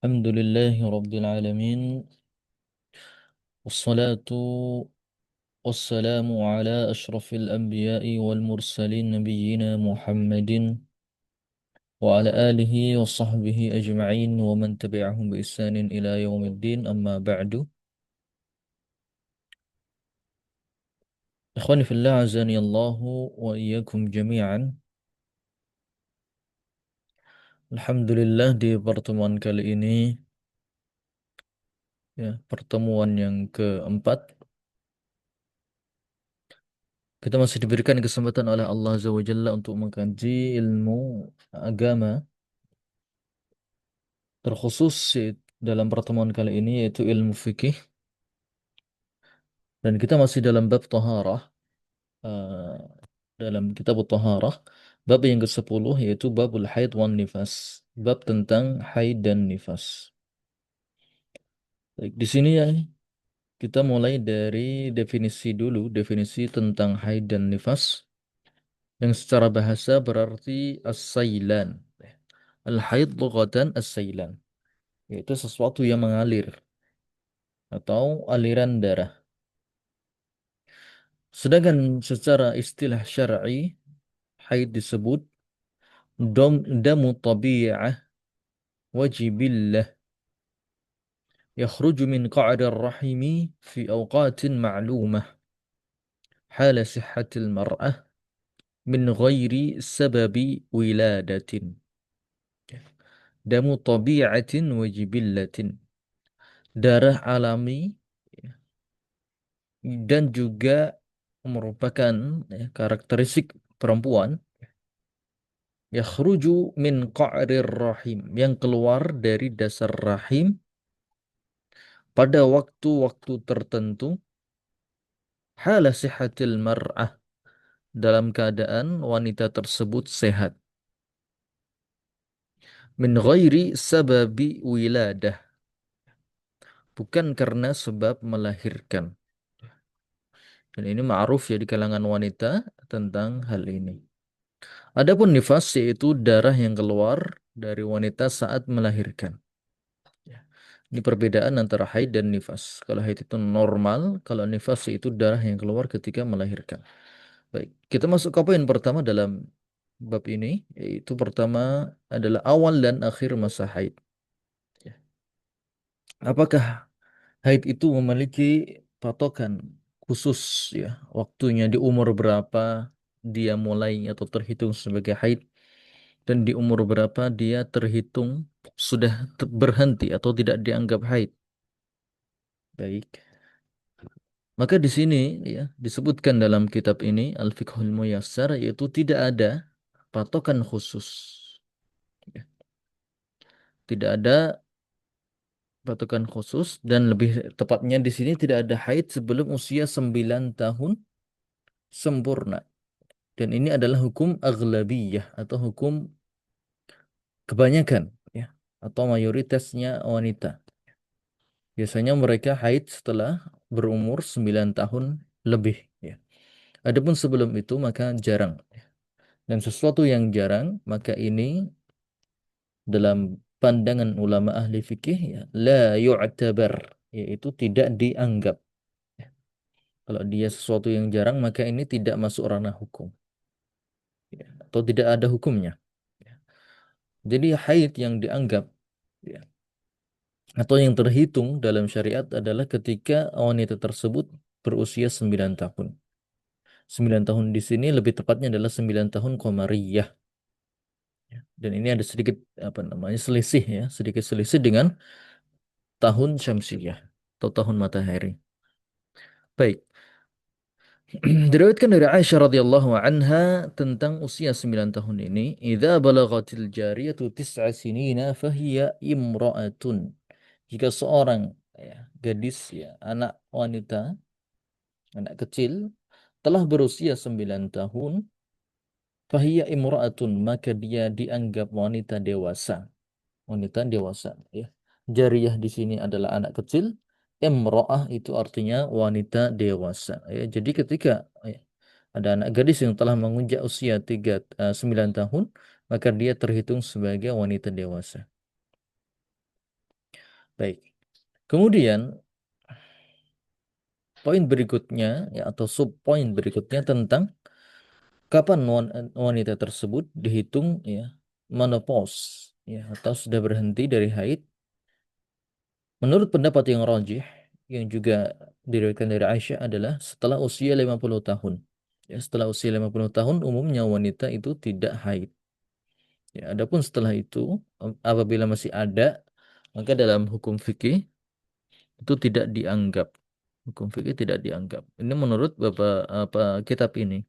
الحمد لله رب العالمين والصلاة والسلام على أشرف الأنبياء والمرسلين نبينا محمد وعلى آله وصحبه أجمعين ومن تبعهم بإحسان إلى يوم الدين أما بعد. إخواني في الله عزني الله وإياكم جميعا. Alhamdulillah di pertemuan kali ini, ya, pertemuan yang keempat, kita masih diberikan kesempatan oleh Allah Azza wa Jalla untuk mengkaji ilmu agama, terkhusus dalam pertemuan kali ini yaitu ilmu fikih, dan kita masih dalam bab taharah, eh, dalam kitab taharah, bab yang ke-10 yaitu babul haid wan nifas, bab tentang haid dan nifas. Baik, di sini ya kita mulai dari definisi dulu, definisi tentang haid dan nifas yang secara bahasa berarti as-sailan. Al-haid lughatan as-sailan, yaitu sesuatu yang mengalir atau aliran darah. Sedangkan secara istilah syar'i, haid disebut damu tabi'ah wajibillah yakhruju min qa'rir rahimi fi awqatin ma'lumah hala sihhatil mar'ah min ghairi sababi wiladatin. Damu tabi'atin wajibillatin, darah alami dan juga merupakan, karakteristik perempuan, yakhruju min qa'rir rahim, yang keluar dari dasar rahim pada waktu-waktu tertentu, hala sihatil mar'ah, dalam keadaan wanita tersebut sehat, min ghairi sababi wiladah, bukan karena sebab melahirkan. Dan ini ma'ruf ya di kalangan wanita tentang hal ini. Adapun nifas yaitu darah yang keluar dari wanita saat melahirkan. Ya. Ini perbedaan antara haid dan nifas. Kalau haid itu normal, kalau nifas itu darah yang keluar ketika melahirkan. Baik, kita masuk ke poin pertama dalam bab ini, yaitu pertama adalah awal dan akhir masa haid. Ya. Apakah haid itu memiliki patokan khusus, ya, waktunya di umur berapa dia mulai atau terhitung sebagai haid, dan di umur berapa dia terhitung sudah berhenti atau tidak dianggap haid? Baik. Maka di sini, ya, disebutkan dalam kitab ini Al-Fiqhul Muyassar, yaitu tidak ada patokan khusus. Ya. Tidak ada patokan khusus, dan lebih tepatnya di sini tidak ada haid sebelum usia 9 tahun sempurna. Dan ini adalah hukum aghlabiyah atau hukum kebanyakan, ya, atau mayoritasnya wanita. Biasanya mereka haid setelah berumur 9 tahun lebih, ya. Adapun sebelum itu maka jarang. Dan sesuatu yang jarang, maka ini dalam pandangan ulama ahli fikih, ya, la yu'tabar, yaitu tidak dianggap. Ya. Kalau dia sesuatu yang jarang, maka ini tidak masuk ranah hukum, ya, atau tidak ada hukumnya. Ya. Jadi haid yang dianggap, ya, atau yang terhitung dalam syariat adalah ketika wanita tersebut berusia 9 tahun. 9 tahun di sini lebih tepatnya adalah 9 tahun qamariyah. Ya. Dan ini ada sedikit apa namanya selisih, ya, sedikit selisih dengan tahun syamsiyah atau tahun matahari. Baik. Diriwayatkan dari Aisyah radhiyallahu anha tentang usia 9 tahun ini, "Idza balagatil jariyatu tis'a sinina fahiya imra'atun." Jika seorang, ya, gadis, ya, anak wanita, anak kecil telah berusia 9 tahun, fahiya imra'atun, maka dia dianggap wanita dewasa. Wanita dewasa, ya. Jariyah di sini adalah anak kecil, imra'ah itu artinya wanita dewasa, ya. Jadi ketika, ya, ada anak gadis yang telah menginjak usia 9 tahun, maka dia terhitung sebagai wanita dewasa. Baik. Kemudian poin berikutnya ya atau sub poin berikutnya tentang kapan wanita tersebut dihitung ya menopause ya atau sudah berhenti dari haid. Menurut pendapat yang rajih yang juga diriwayatkan dari Aisyah adalah setelah usia 50 tahun. Ya, setelah usia 50 tahun umumnya wanita itu tidak haid. Ya, adapun setelah itu apabila masih ada maka dalam hukum fikih itu tidak dianggap. Hukum fikih tidak dianggap. Ini menurut Bapak apa kitab ini.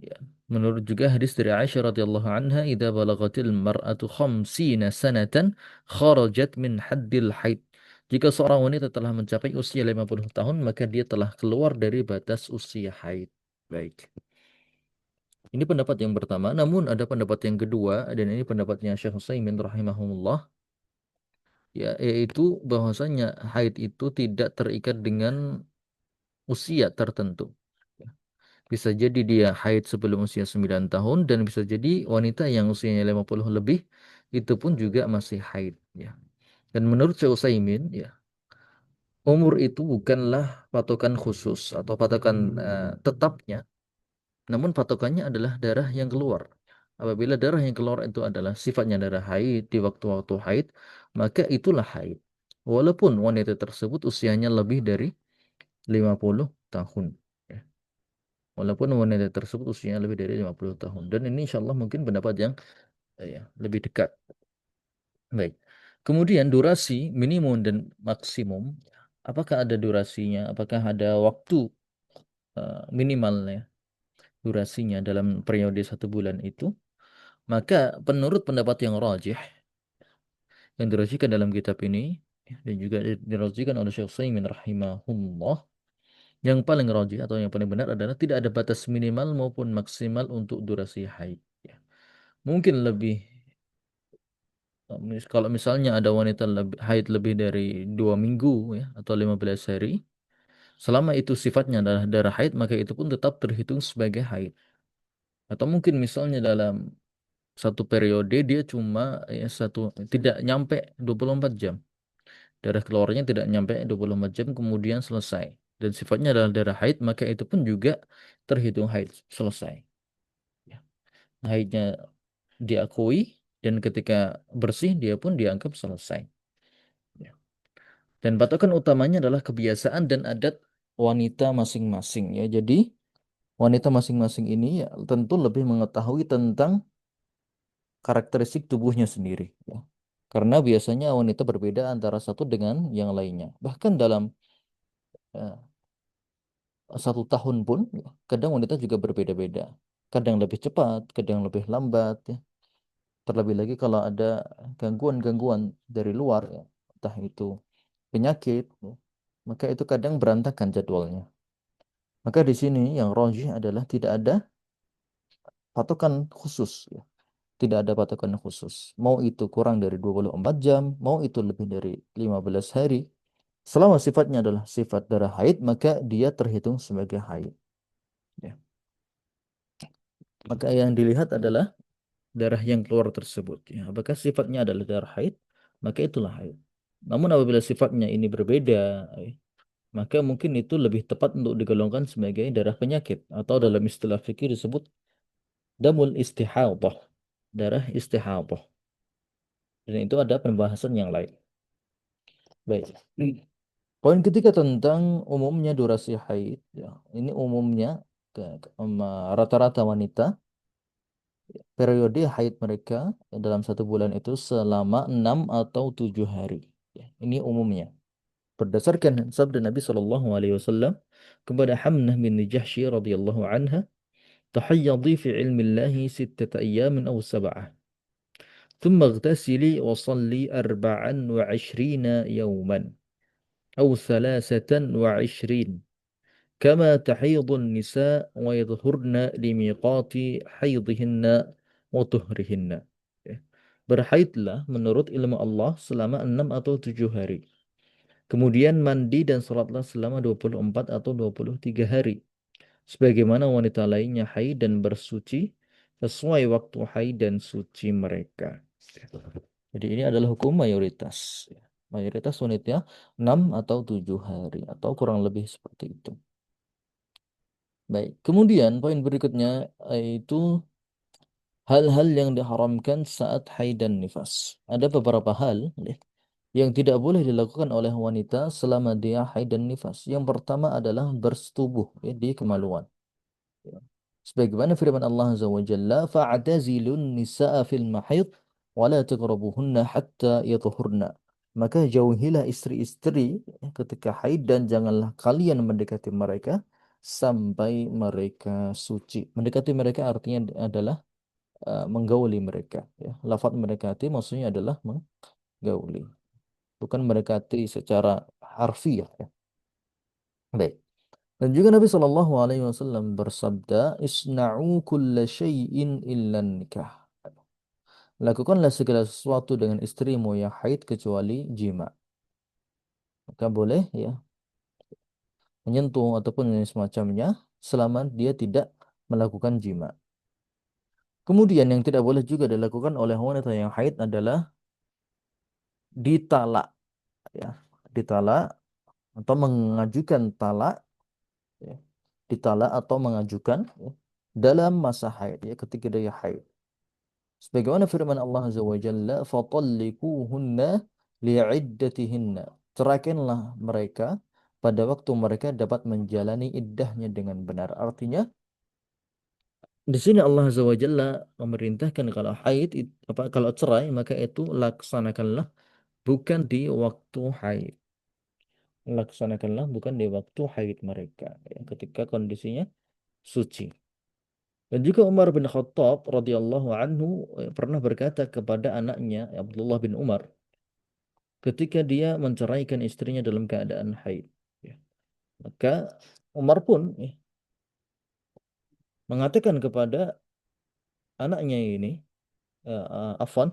Ya. Menurut juga hadis dari Aisyah radhiyallahu anha, "Idza balagatil mar'atu khamsina sanatan kharajat min haddil haid." Jika seorang wanita telah mencapai usia 50 tahun, maka dia telah keluar dari batas usia haid. Baik. Ini pendapat yang pertama, namun ada pendapat yang kedua dan ini pendapatnya Syekh Utsaimin rahimahumullah, ya yaitu bahwasanya haid itu tidak terikat dengan usia tertentu. Bisa jadi dia haid sebelum usia 9 tahun dan bisa jadi wanita yang usianya 50 lebih itu pun juga masih haid ya. Dan menurut Syekh Utsaimin ya, umur itu bukanlah patokan khusus atau patokan tetapnya, namun patokannya adalah darah yang keluar. Apabila darah yang keluar itu adalah sifatnya darah haid di waktu-waktu haid, maka itulah haid. Walaupun wanita tersebut usianya lebih dari 50 tahun. Ya. Walaupun wanita tersebut usianya lebih dari 50 tahun. Dan ini insya Allah mungkin pendapat yang ya, lebih dekat. Baik. Kemudian durasi minimum dan maksimum. Apakah ada durasinya? Apakah ada waktu minimalnya? Durasinya dalam periode 1 bulan itu? Maka menurut pendapat yang rajih, yang dirajikan dalam kitab ini, dan juga dirajikan oleh Syekh Utsaimin rahimahullah, yang paling rajih atau yang paling benar adalah tidak ada batas minimal maupun maksimal untuk durasi haid. Ya. Mungkin lebih kalau misalnya ada wanita haid lebih dari 2 minggu ya atau 15 hari, selama itu sifatnya adalah darah haid, maka itu pun tetap terhitung sebagai haid. Atau mungkin misalnya dalam satu periode dia cuma ya tidak nyampe 24 jam. Darah keluarnya tidak nyampe 24 jam kemudian selesai. Dan sifatnya adalah darah haid, maka itu pun juga terhitung haid selesai. Ya. Haidnya diakui dan ketika bersih dia pun dianggap selesai. Ya. Dan patokan utamanya adalah kebiasaan dan adat wanita masing-masing ya. Jadi wanita masing-masing ini ya, tentu lebih mengetahui tentang karakteristik tubuhnya sendiri ya. Karena biasanya wanita berbeda antara satu dengan yang lainnya. Bahkan dalam 1 tahun pun ya, kadang wanita juga berbeda-beda. Kadang lebih cepat, kadang lebih lambat ya. Terlebih lagi kalau ada gangguan-gangguan dari luar ya, entah itu penyakit ya, maka itu kadang berantakan jadwalnya. Maka di sini yang rajih adalah tidak ada patokan khusus ya. Tidak ada patokan khusus. Mau itu kurang dari 24 jam, mau itu lebih dari 15 hari. Selama sifatnya adalah sifat darah haid, maka dia terhitung sebagai haid. Ya. Maka yang dilihat adalah darah yang keluar tersebut. Ya. Apakah sifatnya adalah darah haid, maka itulah haid. Namun apabila sifatnya ini berbeda, eh, maka mungkin itu lebih tepat untuk digolongkan sebagai darah penyakit atau dalam istilah fikih disebut damul istihadah, darah istihadah. Dan itu ada pembahasan yang lain. Baik. Poin ketiga tentang umumnya durasi haid. Ya. Ini umumnya rata-rata wanita periode haid mereka dalam 1 bulan itu selama 6 atau 7 hari. Ya. Ini umumnya. Berdasarkan sabda Nabi Shallallahu Alaihi Wasallam kepada Hamnah bin Jahsy radhiyallahu anha, "Tahayyadi fi ilmi Allahi 6 ayamin aw 7. ثم اغتسلي وصلي 24 يوما أو 23 كما تحيض النساء ويظهرن لميقات حيضهن وطهرهن." Ya. Berhaidlah menurut ilmu Allah selama 6 atau 7 hari. Kemudian mandi dan sholatlah selama 24 atau 23 hari. Sebagaimana wanita lainnya haid dan bersuci sesuai waktu haid dan suci mereka. Jadi ini adalah hukum mayoritas. Mayoritas wanita 6 atau 7 hari atau kurang lebih seperti itu. Baik, kemudian poin berikutnya yaitu hal-hal yang diharamkan saat haid dan nifas. Ada beberapa hal ya, yang tidak boleh dilakukan oleh wanita selama dia haid dan nifas. Yang pertama adalah bersetubuh ya, di kemaluan. Ya. Sebagaimana firman Allah Azza wa Jalla, "Fa'tazilun nisaa fil mahid wa la taqrabuhunna hatta yatuhurna." Maka jauhilah istri-istri ketika haid dan janganlah kalian mendekati mereka sampai mereka suci. Mendekati mereka artinya adalah menggauli mereka. Ya. Lafaz mendekati maksudnya adalah menggauli, bukan mendekati secara harfiah. Ya. Baik. Dan juga Nabi Shallallahu Alaihi Wasallam bersabda, "Isna'u kulla syai'in illa nikah." Lakukanlah segala sesuatu dengan istrimu yang haid kecuali jima. Maka boleh ya menyentuh ataupun yang semacamnya selama dia tidak melakukan jima. Kemudian yang tidak boleh juga dilakukan oleh wanita yang haid adalah ditalak, ya, ditalak atau mengajukan talak, ya, ditalak atau mengajukan ya, dalam masa haid, ya, ketika dia haid. Sebagaimana firman Allah Azza wa Jalla, "Fatalliquhunna li'iddatihinna." Ceraikanlah mereka pada waktu mereka dapat menjalani iddahnya dengan benar. Artinya, di sini Allah Azza wa Jalla memerintahkan kalau haid, kalau cerai maka itu laksanakanlah bukan di waktu haid. Laksanakanlah bukan di waktu haid mereka, ya, ketika kondisinya suci. Dan juga Umar bin Khattab radhiyallahu anhu pernah berkata kepada anaknya Abdullah bin Umar ketika dia menceraikan istrinya dalam keadaan haid. Ya. Maka Umar pun mengatakan kepada anaknya ini, Affan,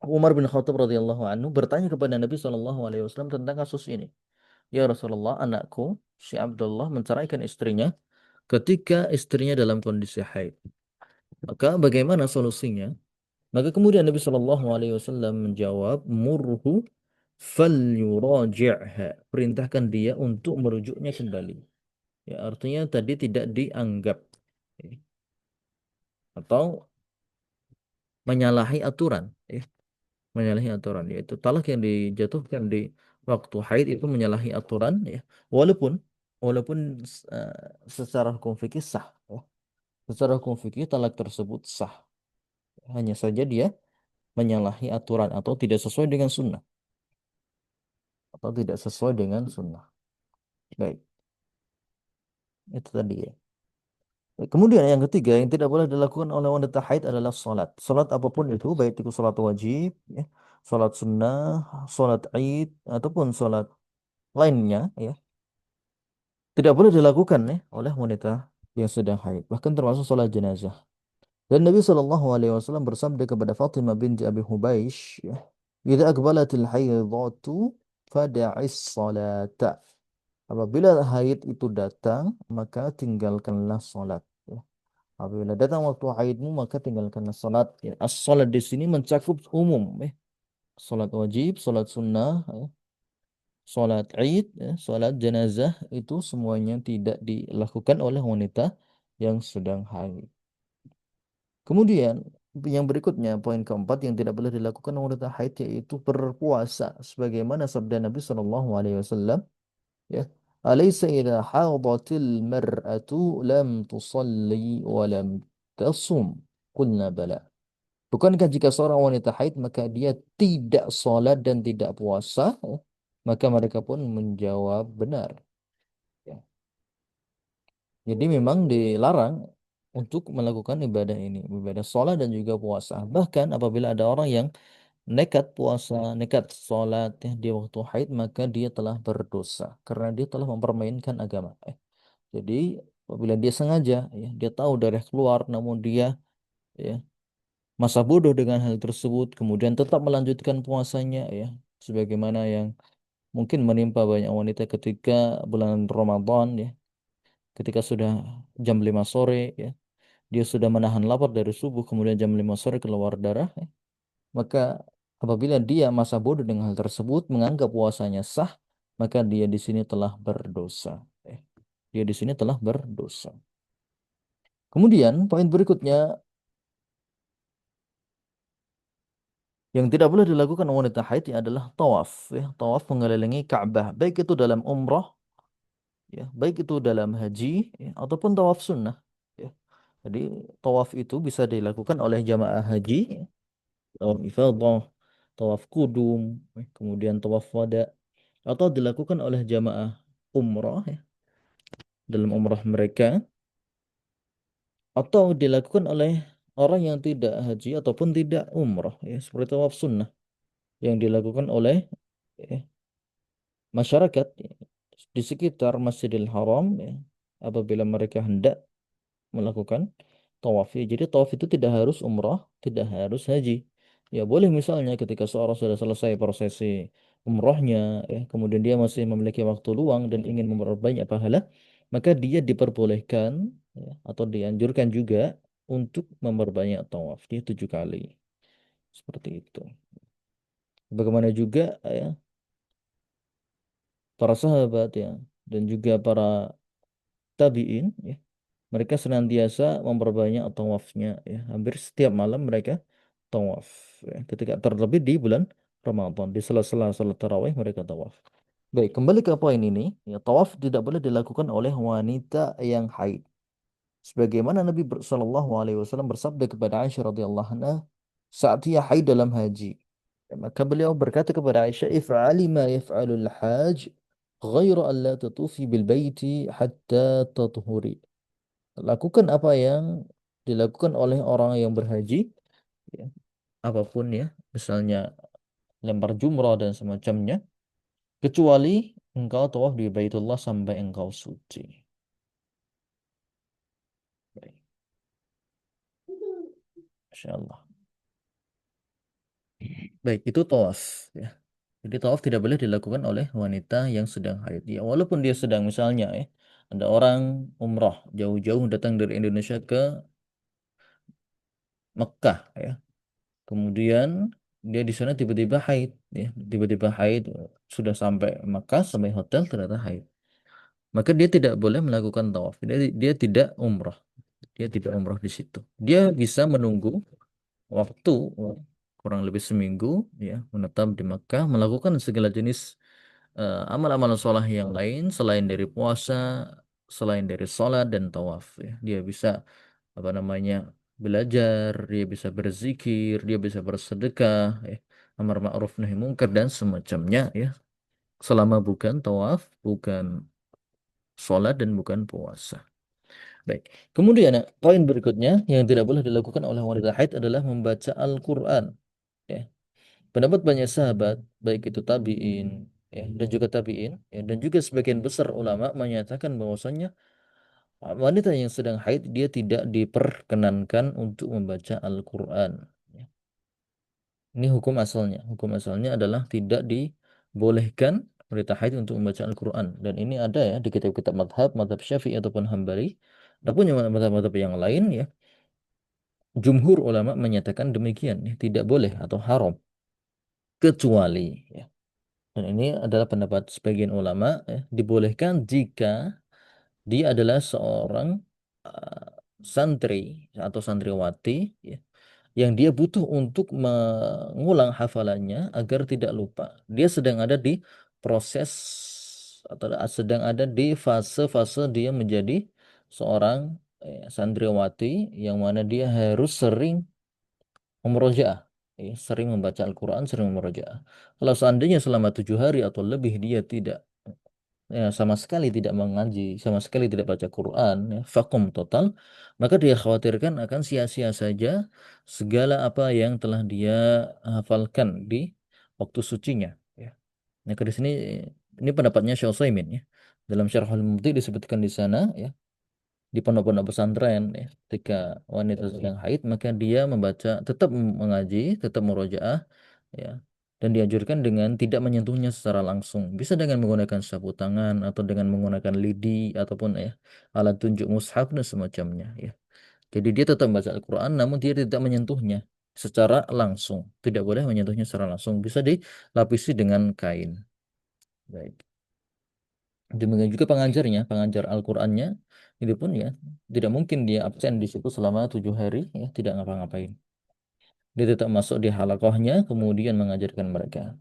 Umar bin Khattab radhiyallahu anhu bertanya kepada Nabi Shallallahu Alaihi Wasallam tentang kasus ini. Ya Rasulullah, anakku si Abdullah menceraikan istrinya ketika istrinya dalam kondisi haid. Maka bagaimana solusinya? Maka kemudian Nabi Shallallahu Alaihi Wasallam menjawab, murhu falyuraji'ha. Perintahkan dia untuk merujuknya kembali. Ya, artinya tadi tidak dianggap ya, atau menyalahi aturan. Ya, menyalahi aturan. Yaitu talak yang dijatuhkan di waktu haid itu menyalahi aturan. Ya, walaupun walaupun eh, secara hukum fikih sah. Ya. Secara hukum fikih talak tersebut sah. Hanya saja dia menyalahi aturan atau tidak sesuai dengan sunnah. Atau tidak sesuai dengan sunnah. Baik, itu tadi ya. Kemudian yang ketiga yang tidak boleh dilakukan oleh wanita haid adalah sholat. Sholat apapun itu, baik itu sholat wajib, ya, sholat sunnah, sholat id, ataupun sholat lainnya, ya, tidak boleh dilakukan ya, oleh wanita yang sedang haid. Bahkan termasuk sholat jenazah. Dan Nabi Shallallahu Alaihi Wasallam bersabda kepada Fatimah binti Abi Hubaysh, ya, "Jika akbalatil haidatu fada'is salata." Apabila haid itu datang, maka tinggalkanlah sholat. Ya. Apabila datang waktu haidmu, maka tinggalkanlah sholat. Ya. As-sholat di sini mencakup umum. Ya. Sholat wajib, sholat sunnah, ya. Sholat id, ya. Sholat jenazah, itu semuanya tidak dilakukan oleh wanita yang sedang haid. Kemudian, yang berikutnya, poin keempat yang tidak boleh dilakukan oleh wanita haid yaitu berpuasa. Sebagaimana sabda Nabi SAW. Ya. Alaysa idha hadatil mar'atu lam tusalli wa lam tasum. Qulna bala. Bukankah jika seorang wanita haid maka dia tidak salat dan tidak puasa? Ya. Maka mereka pun menjawab benar. Ya. Jadi memang dilarang untuk melakukan ibadah ini, ibadah salat dan juga puasa. Bahkan apabila ada orang yang nekat puasa, nekat sholat ya, di waktu haid, maka dia telah berdosa karena dia telah mempermainkan agama. Jadi apabila dia sengaja, ya, dia tahu darah keluar, namun dia ya masa bodoh dengan hal tersebut, kemudian tetap melanjutkan puasanya, ya, sebagaimana yang mungkin menimpa banyak wanita ketika bulan Ramadan, ya, ketika sudah jam 5 sore, ya, dia sudah menahan lapar dari subuh, kemudian jam 5 sore keluar darah, ya, maka Apabila dia masa bodoh dengan hal tersebut, menganggap puasanya sah, maka dia di sini telah berdosa. Dia di sini telah berdosa. Kemudian poin berikutnya yang tidak boleh dilakukan wanita haid adalah tawaf, tawaf mengelilingi Ka'bah, baik itu dalam umrah, baik itu dalam haji, ataupun tawaf sunnah. Ya. Jadi tawaf itu bisa dilakukan oleh jamaah haji, tawaf ifadah, tawaf kudum, kemudian tawaf wada, atau dilakukan oleh jamaah umrah, dalam umrah mereka, atau dilakukan oleh orang yang tidak haji ataupun tidak umrah, seperti tawaf sunnah yang dilakukan oleh eh, masyarakat di sekitar Masjidil Haram, apabila mereka hendak melakukan tawaf. Jadi tawaf itu tidak harus umrah, tidak harus haji. Ya boleh misalnya ketika seorang sudah selesai prosesi umrahnya, kemudian dia masih memiliki waktu luang dan ingin memperbanyak pahala, maka dia diperbolehkan, atau dianjurkan juga untuk memperbanyak tawaf. Dia 7 kali. Seperti itu. Bagaimana juga para sahabat, dan juga para tabi'in, mereka senantiasa memperbanyak tawafnya, hampir setiap malam mereka tawaf, ketika terlebih di bulan Ramadan, di sela-sela salat tarawih mereka tawaf. Baik, kembali ke poin ini, tawaf tidak boleh dilakukan oleh wanita yang haid. Sebagaimana Shallallahu Alaihi Wasallam bersabda kepada Aisyah radhiyallahu anha saat ia haid dalam haji. Maka beliau berkata kepada Aisyah, "If'ali ma yaf'alul haj, ghairu an la tatufi bil baiti hatta tathuri." Lakukan apa yang dilakukan oleh orang yang berhaji, ya, apapun, misalnya lempar jumrah dan semacamnya, kecuali engkau tawaf di Baitullah sampai engkau suci. Baik. Masya Allah. Baik, itu tawaf. Ya. Jadi tawaf tidak boleh dilakukan oleh wanita yang sedang haid. Ya, walaupun dia sedang misalnya, ada orang umrah jauh-jauh datang dari Indonesia ke Mekah, kemudian dia di sana tiba-tiba haid, tiba-tiba haid, sudah sampai Makkah, sampai hotel ternyata haid. Maka dia tidak boleh melakukan tawaf. Dia tidak umrah. Dia tidak umrah di situ. Dia bisa menunggu waktu kurang lebih seminggu, menetap di Makkah, melakukan segala jenis amal-amal sholat yang lain selain dari puasa, selain dari sholat dan tawaf. Dia bisa apa namanya belajar, dia bisa berzikir, dia bisa bersedekah, amar ma'ruf nahi mungkar dan semacamnya, selama bukan tawaf, bukan sholat dan bukan puasa. Baik. Kemudian poin berikutnya yang tidak boleh dilakukan oleh wanita haid adalah membaca Al-Quran. Ya. Pendapat banyak sahabat, baik itu tabiin, dan juga tabiin, dan juga sebagian besar ulama menyatakan bahwasanya wanita yang sedang haid dia tidak diperkenankan untuk membaca Al-Quran. Ya. Ini hukum asalnya. Hukum asalnya adalah tidak dibolehkan wanita haid untuk membaca Al-Quran. Dan ini ada di kitab-kitab madhab Syafi'i ataupun Hambali. Adapun yang madhab-madhab yang lain, jumhur ulama menyatakan demikian, tidak boleh atau haram. Kecuali, dan ini adalah pendapat sebagian ulama, dibolehkan jika dia adalah seorang uh, santri atau santriwati, ya, yang dia butuh untuk mengulang hafalannya agar tidak lupa. Dia sedang ada di proses atau sedang ada di fase-fase dia menjadi seorang santriwati yang mana dia harus sering memurojaah, sering membaca Al-Quran, sering memurojaah. Kalau seandainya selama 7 hari atau lebih dia tidak, sama sekali tidak mengaji, sama sekali tidak baca Quran, vakum total, maka dia khawatirkan akan sia-sia saja segala apa yang telah dia hafalkan di waktu sucinya. Ya. Nah, di sini ini pendapatnya Syekh Utsaimin, Dalam Syarhul Mumti disebutkan di sana, di pondok-pondok pesantren, ketika wanita sedang haid maka dia tetap mengaji, tetap murojaah, ya, dan dianjurkan dengan tidak menyentuhnya secara langsung, bisa dengan menggunakan sapu tangan atau dengan menggunakan lidi ataupun alat tunjuk mushaf dan semacamnya, jadi dia tetap membaca Al-Quran namun dia tidak menyentuhnya, secara langsung. Tidak boleh menyentuhnya secara langsung. Bisa dilapisi dengan kain. Baik. Demikian juga pengajarnya, pengajar Al-Qur'annya, itu pun ya tidak mungkin dia absen di situ selama 7 hari, ya tidak ngapa-ngapain. Dia tetap masuk di halakohnya, kemudian mengajarkan mereka.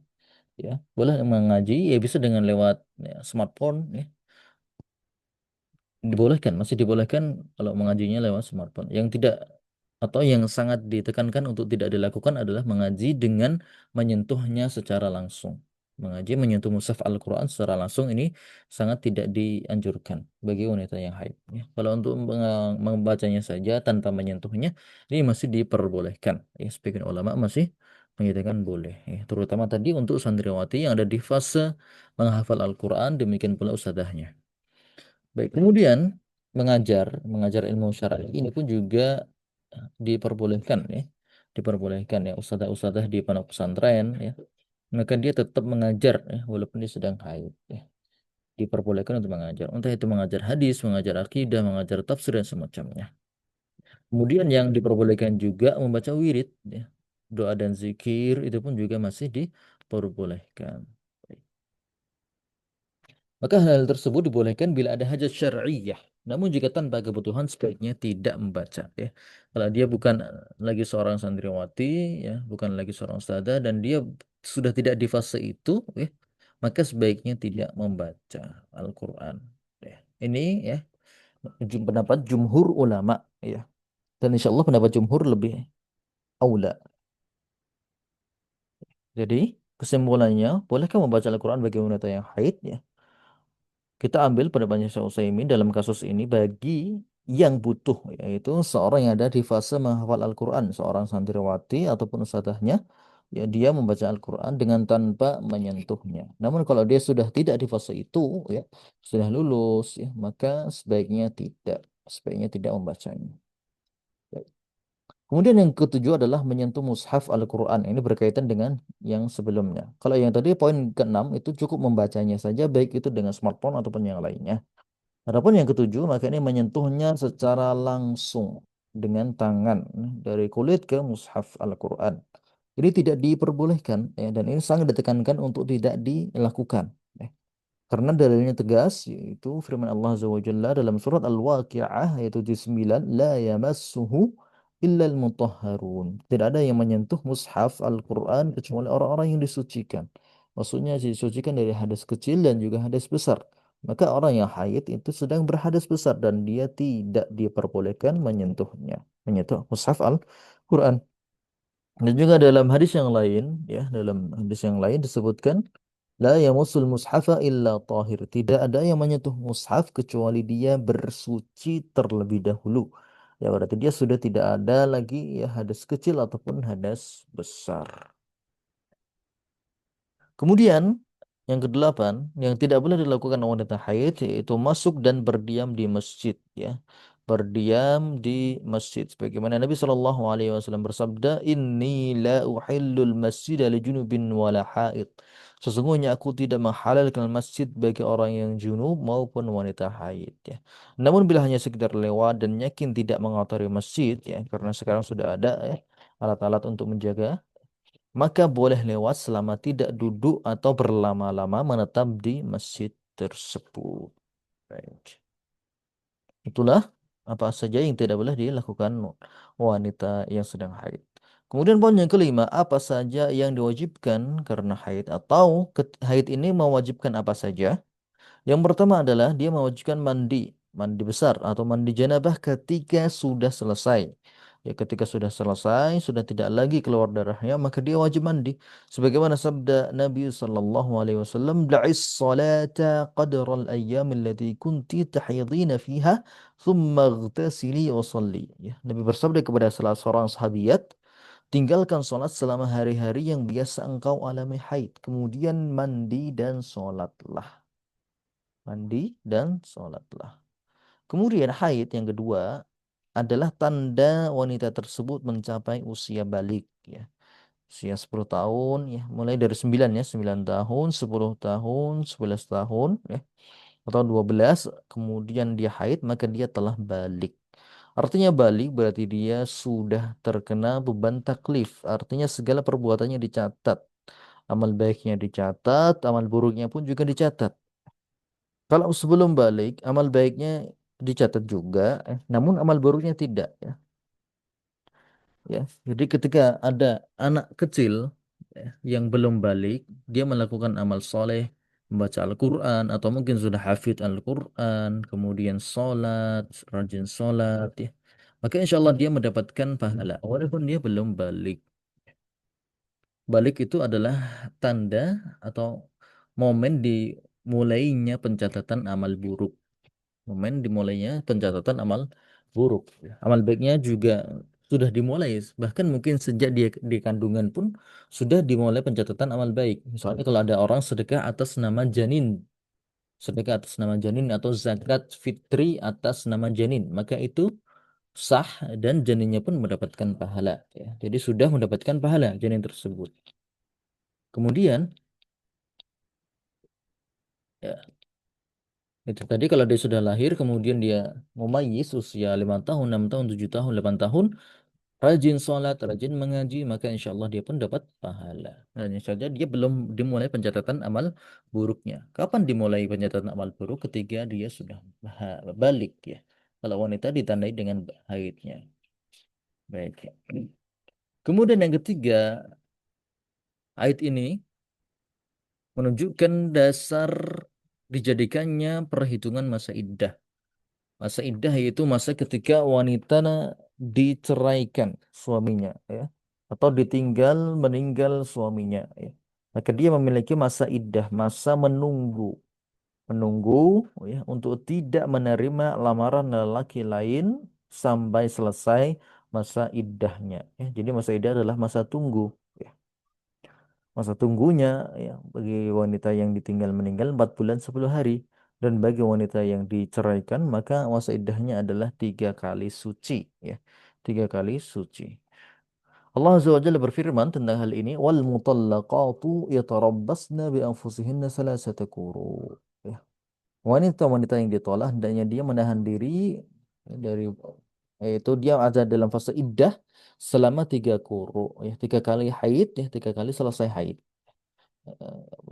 Ya, boleh mengaji, ya bisa dengan lewat ya, smartphone, ya. Dibolehkan, masih dibolehkan kalau mengajinya lewat smartphone. Yang tidak atau yang sangat ditekankan untuk tidak dilakukan adalah mengaji dengan menyentuhnya secara langsung. Mengaji menyentuh mushaf Al-Quran secara langsung ini sangat tidak dianjurkan bagi wanita yang haid. Ya. Kalau untuk membacanya saja tanpa menyentuhnya, ini masih diperbolehkan. Ya, sebagian ulama masih menyatakan boleh. Ya. Terutama tadi untuk santriwati yang ada di fase menghafal Al-Quran, demikian pula ustadzahnya. Baik, kemudian mengajar ilmu syar'i ini pun juga diperbolehkan ya. Diperbolehkan ya ustadzah-ustadzah di pondok pesantren ya. Maka dia tetap mengajar ya, walaupun dia sedang haid ya. Diperbolehkan untuk mengajar. Entah itu mengajar hadis, mengajar akidah, mengajar tafsir dan semacamnya. Kemudian yang diperbolehkan juga membaca wirid ya. Doa dan zikir itu pun juga masih diperbolehkan. Maka hal tersebut dibolehkan bila ada hajat syar'iyyah. Namun jika tanpa kebutuhan sebaiknya tidak membaca ya. Kalau dia bukan lagi seorang santriwati ya, bukan lagi seorang ustadzah dan dia sudah tidak di fase itu ya, maka sebaiknya tidak membaca Al-Qur'an ya. Ini ya pendapat jumhur ulama ya. Dan insya Allah pendapat jumhur lebih aula. Jadi kesimpulannya, bolehkah membaca Al-Qur'an bagi wanita yang haid ya? Kita ambil pendapatnya Syekh Utsaimin dalam kasus ini bagi yang butuh, yaitu seorang yang ada di fase menghafal Al-Quran, seorang santriwati ataupun ustadzahnya, ya dia membaca Al-Quran dengan tanpa menyentuhnya. Namun kalau dia sudah tidak di fase itu, ya sudah lulus, ya maka sebaiknya tidak membacanya. Kemudian yang ketujuh adalah menyentuh mushaf Al-Quran. Ini berkaitan dengan yang sebelumnya. Kalau yang tadi poin keenam itu cukup membacanya saja, baik itu dengan smartphone ataupun yang lainnya. Adapun yang ketujuh, maka ini menyentuhnya secara langsung dengan tangan dari kulit ke mushaf Al-Quran. Ini tidak diperbolehkan, ya, dan ini sangat ditekankan untuk tidak dilakukan. Ya. Karena dalilnya tegas, yaitu firman Allah Azza wa Jalla dalam surat Al-Waqi'ah, yaitu di 9, La yamassuhu illal mutahharun. Tidak ada yang menyentuh mushaf Al-Quran kecuali orang-orang yang disucikan. Maksudnya disucikan dari hadas kecil dan juga hadas besar. Maka orang yang haid itu sedang berhadas besar dan dia tidak diperbolehkan menyentuh mushaf Al-Quran. Dan juga dalam hadis yang lain, ya, dalam hadis yang lain disebutkan, La yamusul mushafa illa tahir. Tidak ada yang menyentuh mushaf kecuali dia bersuci terlebih dahulu. Ya berarti dia sudah tidak ada lagi ya hadas kecil ataupun hadas besar. Kemudian yang kedelapan, yang tidak boleh dilakukan wanita haid yaitu masuk dan berdiam di masjid ya. Berdiam di masjid sebagaimana Nabi Shallallahu alaihi wasallam bersabda, "Inni la uhillul masjid li junubin wala haid." Sesungguhnya aku tidak menghalalkan masjid bagi orang yang junub maupun wanita haid ya. Namun bila hanya sekedar lewat dan yakin tidak mengotori masjid ya, karena sekarang sudah ada ya alat-alat untuk menjaga, maka boleh lewat selama tidak duduk atau berlama-lama menetap di masjid tersebut. Baik. Itulah apa saja yang tidak boleh dilakukan wanita yang sedang haid. Kemudian poin yang kelima, apa saja yang diwajibkan karena haid atau haid ini mewajibkan apa saja? Yang pertama adalah dia mewajibkan mandi besar atau mandi janabah ketika sudah selesai. Ya, ketika sudah selesai, sudah tidak lagi keluar darahnya, maka dia wajib mandi. Sebagaimana sabda Nabi sallallahu alaihi wasallam, "Da'is salata qadra al-ayyam allati kunti tahidina fiha, thumma ightasili wa salli." Ya, Nabi bersabda kepada salah seorang sahabiat, tinggalkan sholat selama hari-hari yang biasa engkau alami haid, kemudian mandi dan sholatlah. Mandi dan sholatlah. Kemudian haid yang kedua adalah tanda wanita tersebut mencapai usia balik ya. Usia 10 tahun ya, mulai dari 9 ya, 9 tahun, 10 tahun, 11 tahun ya, atau 12 kemudian dia haid maka dia telah balik. Artinya balik berarti dia sudah terkena beban taklif. Artinya segala perbuatannya dicatat. Amal baiknya dicatat, amal buruknya pun juga dicatat. Kalau sebelum balik, amal baiknya dicatat juga, namun amal buruknya tidak. Ya. Ya, jadi ketika ada anak kecil ya, yang belum balik, dia melakukan amal soleh, membaca Al-Quran, atau mungkin sudah hafid Al-Quran, kemudian sholat, rajin sholat, ya. Maka insya Allah dia mendapatkan pahala, walaupun dia belum balik. Balik itu adalah tanda atau momen dimulainya pencatatan amal buruk. Momen dimulainya pencatatan amal buruk. Amal baiknya juga sudah dimulai, bahkan mungkin sejak dia di kandungan pun sudah dimulai pencatatan amal baik. Misalnya kalau ada orang sedekah atas nama janin, sedekah atas nama janin atau zakat fitri atas nama janin, maka itu sah dan janinnya pun mendapatkan pahala. Ya. Jadi sudah mendapatkan pahala janin tersebut. Kemudian ya, itu tadi kalau dia sudah lahir, kemudian dia mumayyiz usia 5 tahun, 6 tahun, 7 tahun, 8 tahun, rajin sholat, rajin mengaji, maka insya Allah dia pun dapat pahala. Hanya saja dia belum dimulai pencatatan amal buruknya. Kapan dimulai pencatatan amal buruk? Ketika dia sudah balik ya. Kalau wanita ditandai dengan haidnya. Baik. Kemudian yang ketiga, haid ini menunjukkan dasar dijadikannya perhitungan masa iddah. Masa iddah yaitu masa ketika wanita diceraikan suaminya ya atau ditinggal meninggal suaminya ya. Maka dia memiliki masa iddah, masa menunggu ya untuk tidak menerima lamaran lelaki lain sampai selesai masa iddahnya ya. Jadi masa iddah adalah masa tunggu ya. Masa tunggunya ya bagi wanita yang ditinggal meninggal 4 bulan 10 hari. Dan bagi wanita yang diceraikan maka masa iddahnya adalah 3 kali suci ya. 3 kali suci. Allah Azza wa Jalla berfirman tentang hal ini wal mutallaqatu yatarabbasna bi anfusihinna salasata quru. Ya. Wanita-wanita yang ditolak hendaknya dia menahan diri dari yaitu dia ada dalam fase iddah selama 3 quru ya 3 kali haid ya 3 kali selesai haid.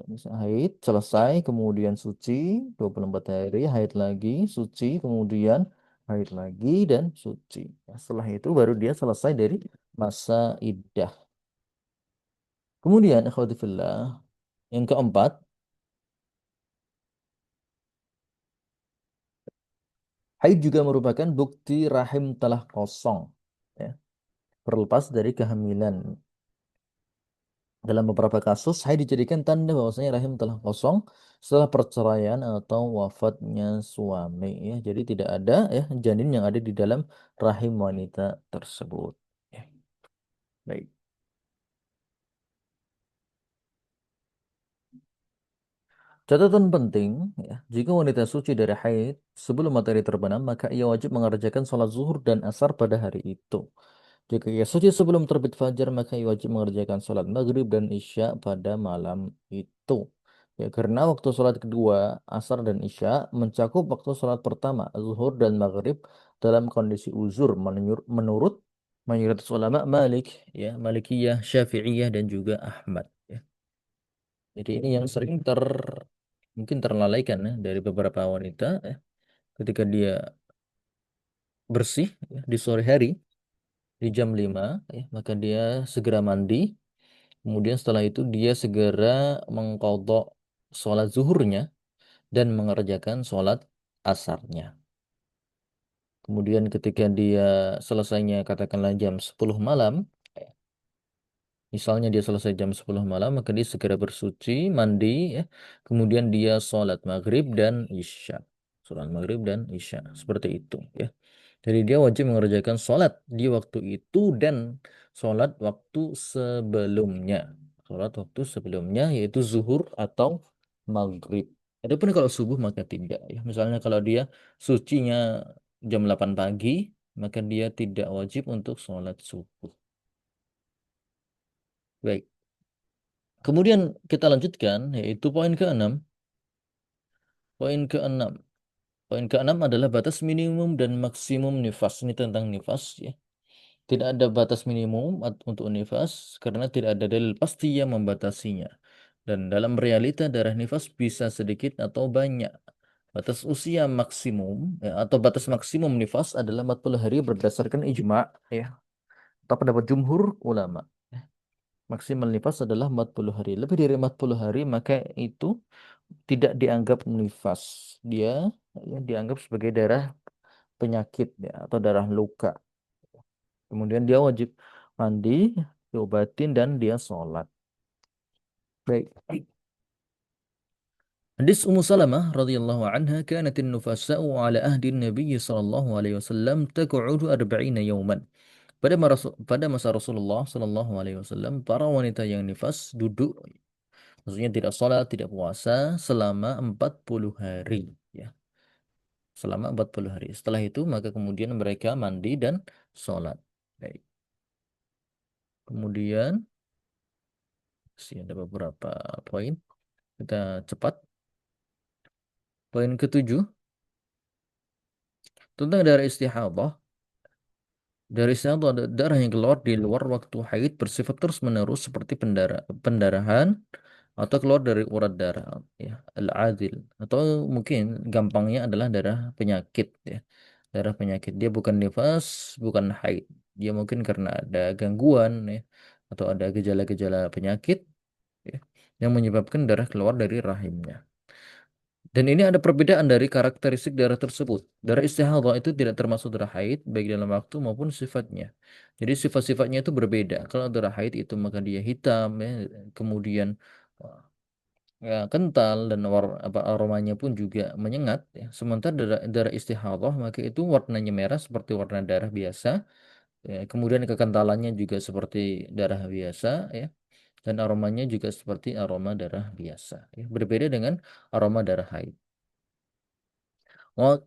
Haid selesai kemudian suci 24 hari haid lagi suci kemudian haid lagi dan suci. Ya, setelah itu baru dia selesai dari masa iddah. Kemudian akhwati fillah yang keempat, haid juga merupakan bukti rahim telah kosong ya, terlepas dari kehamilan. Dalam beberapa kasus, haid dijadikan tanda bahwasanya rahim telah kosong setelah perceraian atau wafatnya suami. Ya, jadi tidak ada ya janin yang ada di dalam rahim wanita tersebut. Ya, baik. Catatan penting, ya, jika wanita suci dari haid sebelum matahari terbenam, maka ia wajib mengerjakan sholat zuhur dan asar pada hari itu. Jika ia suci sebelum terbit fajar, maka ia wajib mengerjakan sholat maghrib dan isya pada malam itu. Ya, karena waktu sholat kedua, asar dan isya, mencakup waktu sholat pertama, zuhur dan maghrib, dalam kondisi uzur, menurut mayoritas ulama Malik, ya, Malikiyah, Syafi'iyah, dan juga Ahmad. Ya. Jadi ini yang sering mungkin terlalaikan ya, dari beberapa wanita ya, ketika dia bersih ya, di sore hari, di jam 5 ya, maka dia segera mandi. Kemudian setelah itu dia segera mengqadha sholat zuhurnya dan mengerjakan sholat asarnya. Kemudian ketika dia selesainya katakanlah jam 10 malam, misalnya dia selesai jam 10 malam, maka dia segera bersuci, mandi, ya. Kemudian dia sholat maghrib dan isya. Sholat maghrib dan isya. Seperti itu. Ya. Jadi dia wajib mengerjakan sholat di waktu itu dan sholat waktu sebelumnya. Sholat waktu sebelumnya yaitu zuhur atau maghrib. Adapun kalau subuh maka tidak. Ya. Misalnya kalau dia sucinya jam 8 pagi, maka dia tidak wajib untuk sholat subuh. Baik. Kemudian kita lanjutkan, yaitu poin keenam. Poin keenam. Poin keenam adalah batas minimum dan maksimum nifas. Ini tentang nifas ya. Tidak ada batas minimum untuk nifas karena tidak ada dalil pasti yang membatasinya. Dan dalam realita darah nifas bisa sedikit atau banyak. Batas usia maksimum ya, atau batas maksimum nifas adalah 40 hari berdasarkan ijma ya. Atau pendapat jumhur ulama. Maksimal nifas adalah 40 hari. Lebih dari 40 hari maka itu tidak dianggap nifas. Dia ya, dianggap sebagai darah penyakit ya, atau darah luka. Kemudian dia wajib mandi, diobatin dan dia sholat. Baik. Hadis Ummu Salamah radhiyallahu anha kanat an-nufasa'u ala ahdi Nabi sallallahu alaihi wasallam taq'udu 40 yawman. Pada masa Rasulullah sallallahu alaihi wasallam para wanita yang nifas duduk, maksudnya tidak sholat, tidak puasa selama 40 hari ya. Selama 40 hari. Setelah itu maka kemudian mereka mandi dan sholat. Baik. Kemudian masih ada beberapa poin. Kita cepat. Poin ketujuh tentang darah istihadah. Darah istihadah adalah darah yang keluar di luar waktu haid bersifat terus-menerus seperti pendarahan atau keluar dari urat darah ya, al-adil, atau mungkin gampangnya adalah darah penyakit ya. Darah penyakit. Dia bukan nifas, bukan haid. Dia mungkin karena ada gangguan ya, atau ada gejala-gejala penyakit ya, yang menyebabkan darah keluar dari rahimnya. Dan ini ada perbedaan dari karakteristik darah tersebut. Darah istihadah itu tidak termasuk darah haid, baik dalam waktu maupun sifatnya. Jadi sifat-sifatnya itu berbeda. Kalau darah haid itu maka dia hitam, ya, kemudian ya, kental dan aromanya pun juga menyengat. Ya. Sementara darah istihadah maka itu warnanya merah seperti warna darah biasa. Ya. Kemudian kekentalannya juga seperti darah biasa. Ya. Dan aromanya juga seperti aroma darah biasa. Ya. Berbeda dengan aroma darah haid.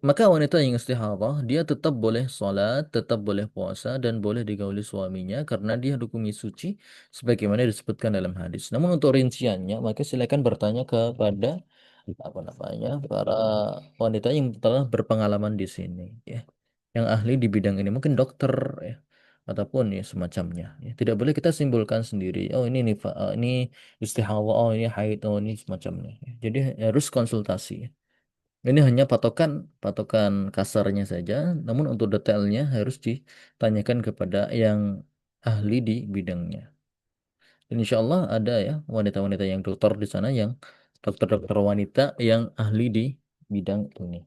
Maka wanita yang istihadah, dia tetap boleh sholat, tetap boleh puasa, dan boleh digauli suaminya karena dia hukumnya suci, sebagaimana disebutkan dalam hadis. Namun untuk rinciannya, maka silakan bertanya kepada apa namanya para wanita yang telah berpengalaman di sini, ya, yang ahli di bidang ini, mungkin dokter, ya, ataupun ya semacamnya. Ya. Tidak boleh kita simpulkan sendiri. Oh ini istihadah, oh ini haid, oh ini semacamnya. Ya. Jadi harus konsultasi. Ya. Ini hanya patokan patokan kasarnya saja, namun untuk detailnya harus ditanyakan kepada yang ahli di bidangnya. Dan insya Allah ada ya wanita-wanita yang dokter di sana yang dokter-dokter wanita yang ahli di bidang ini.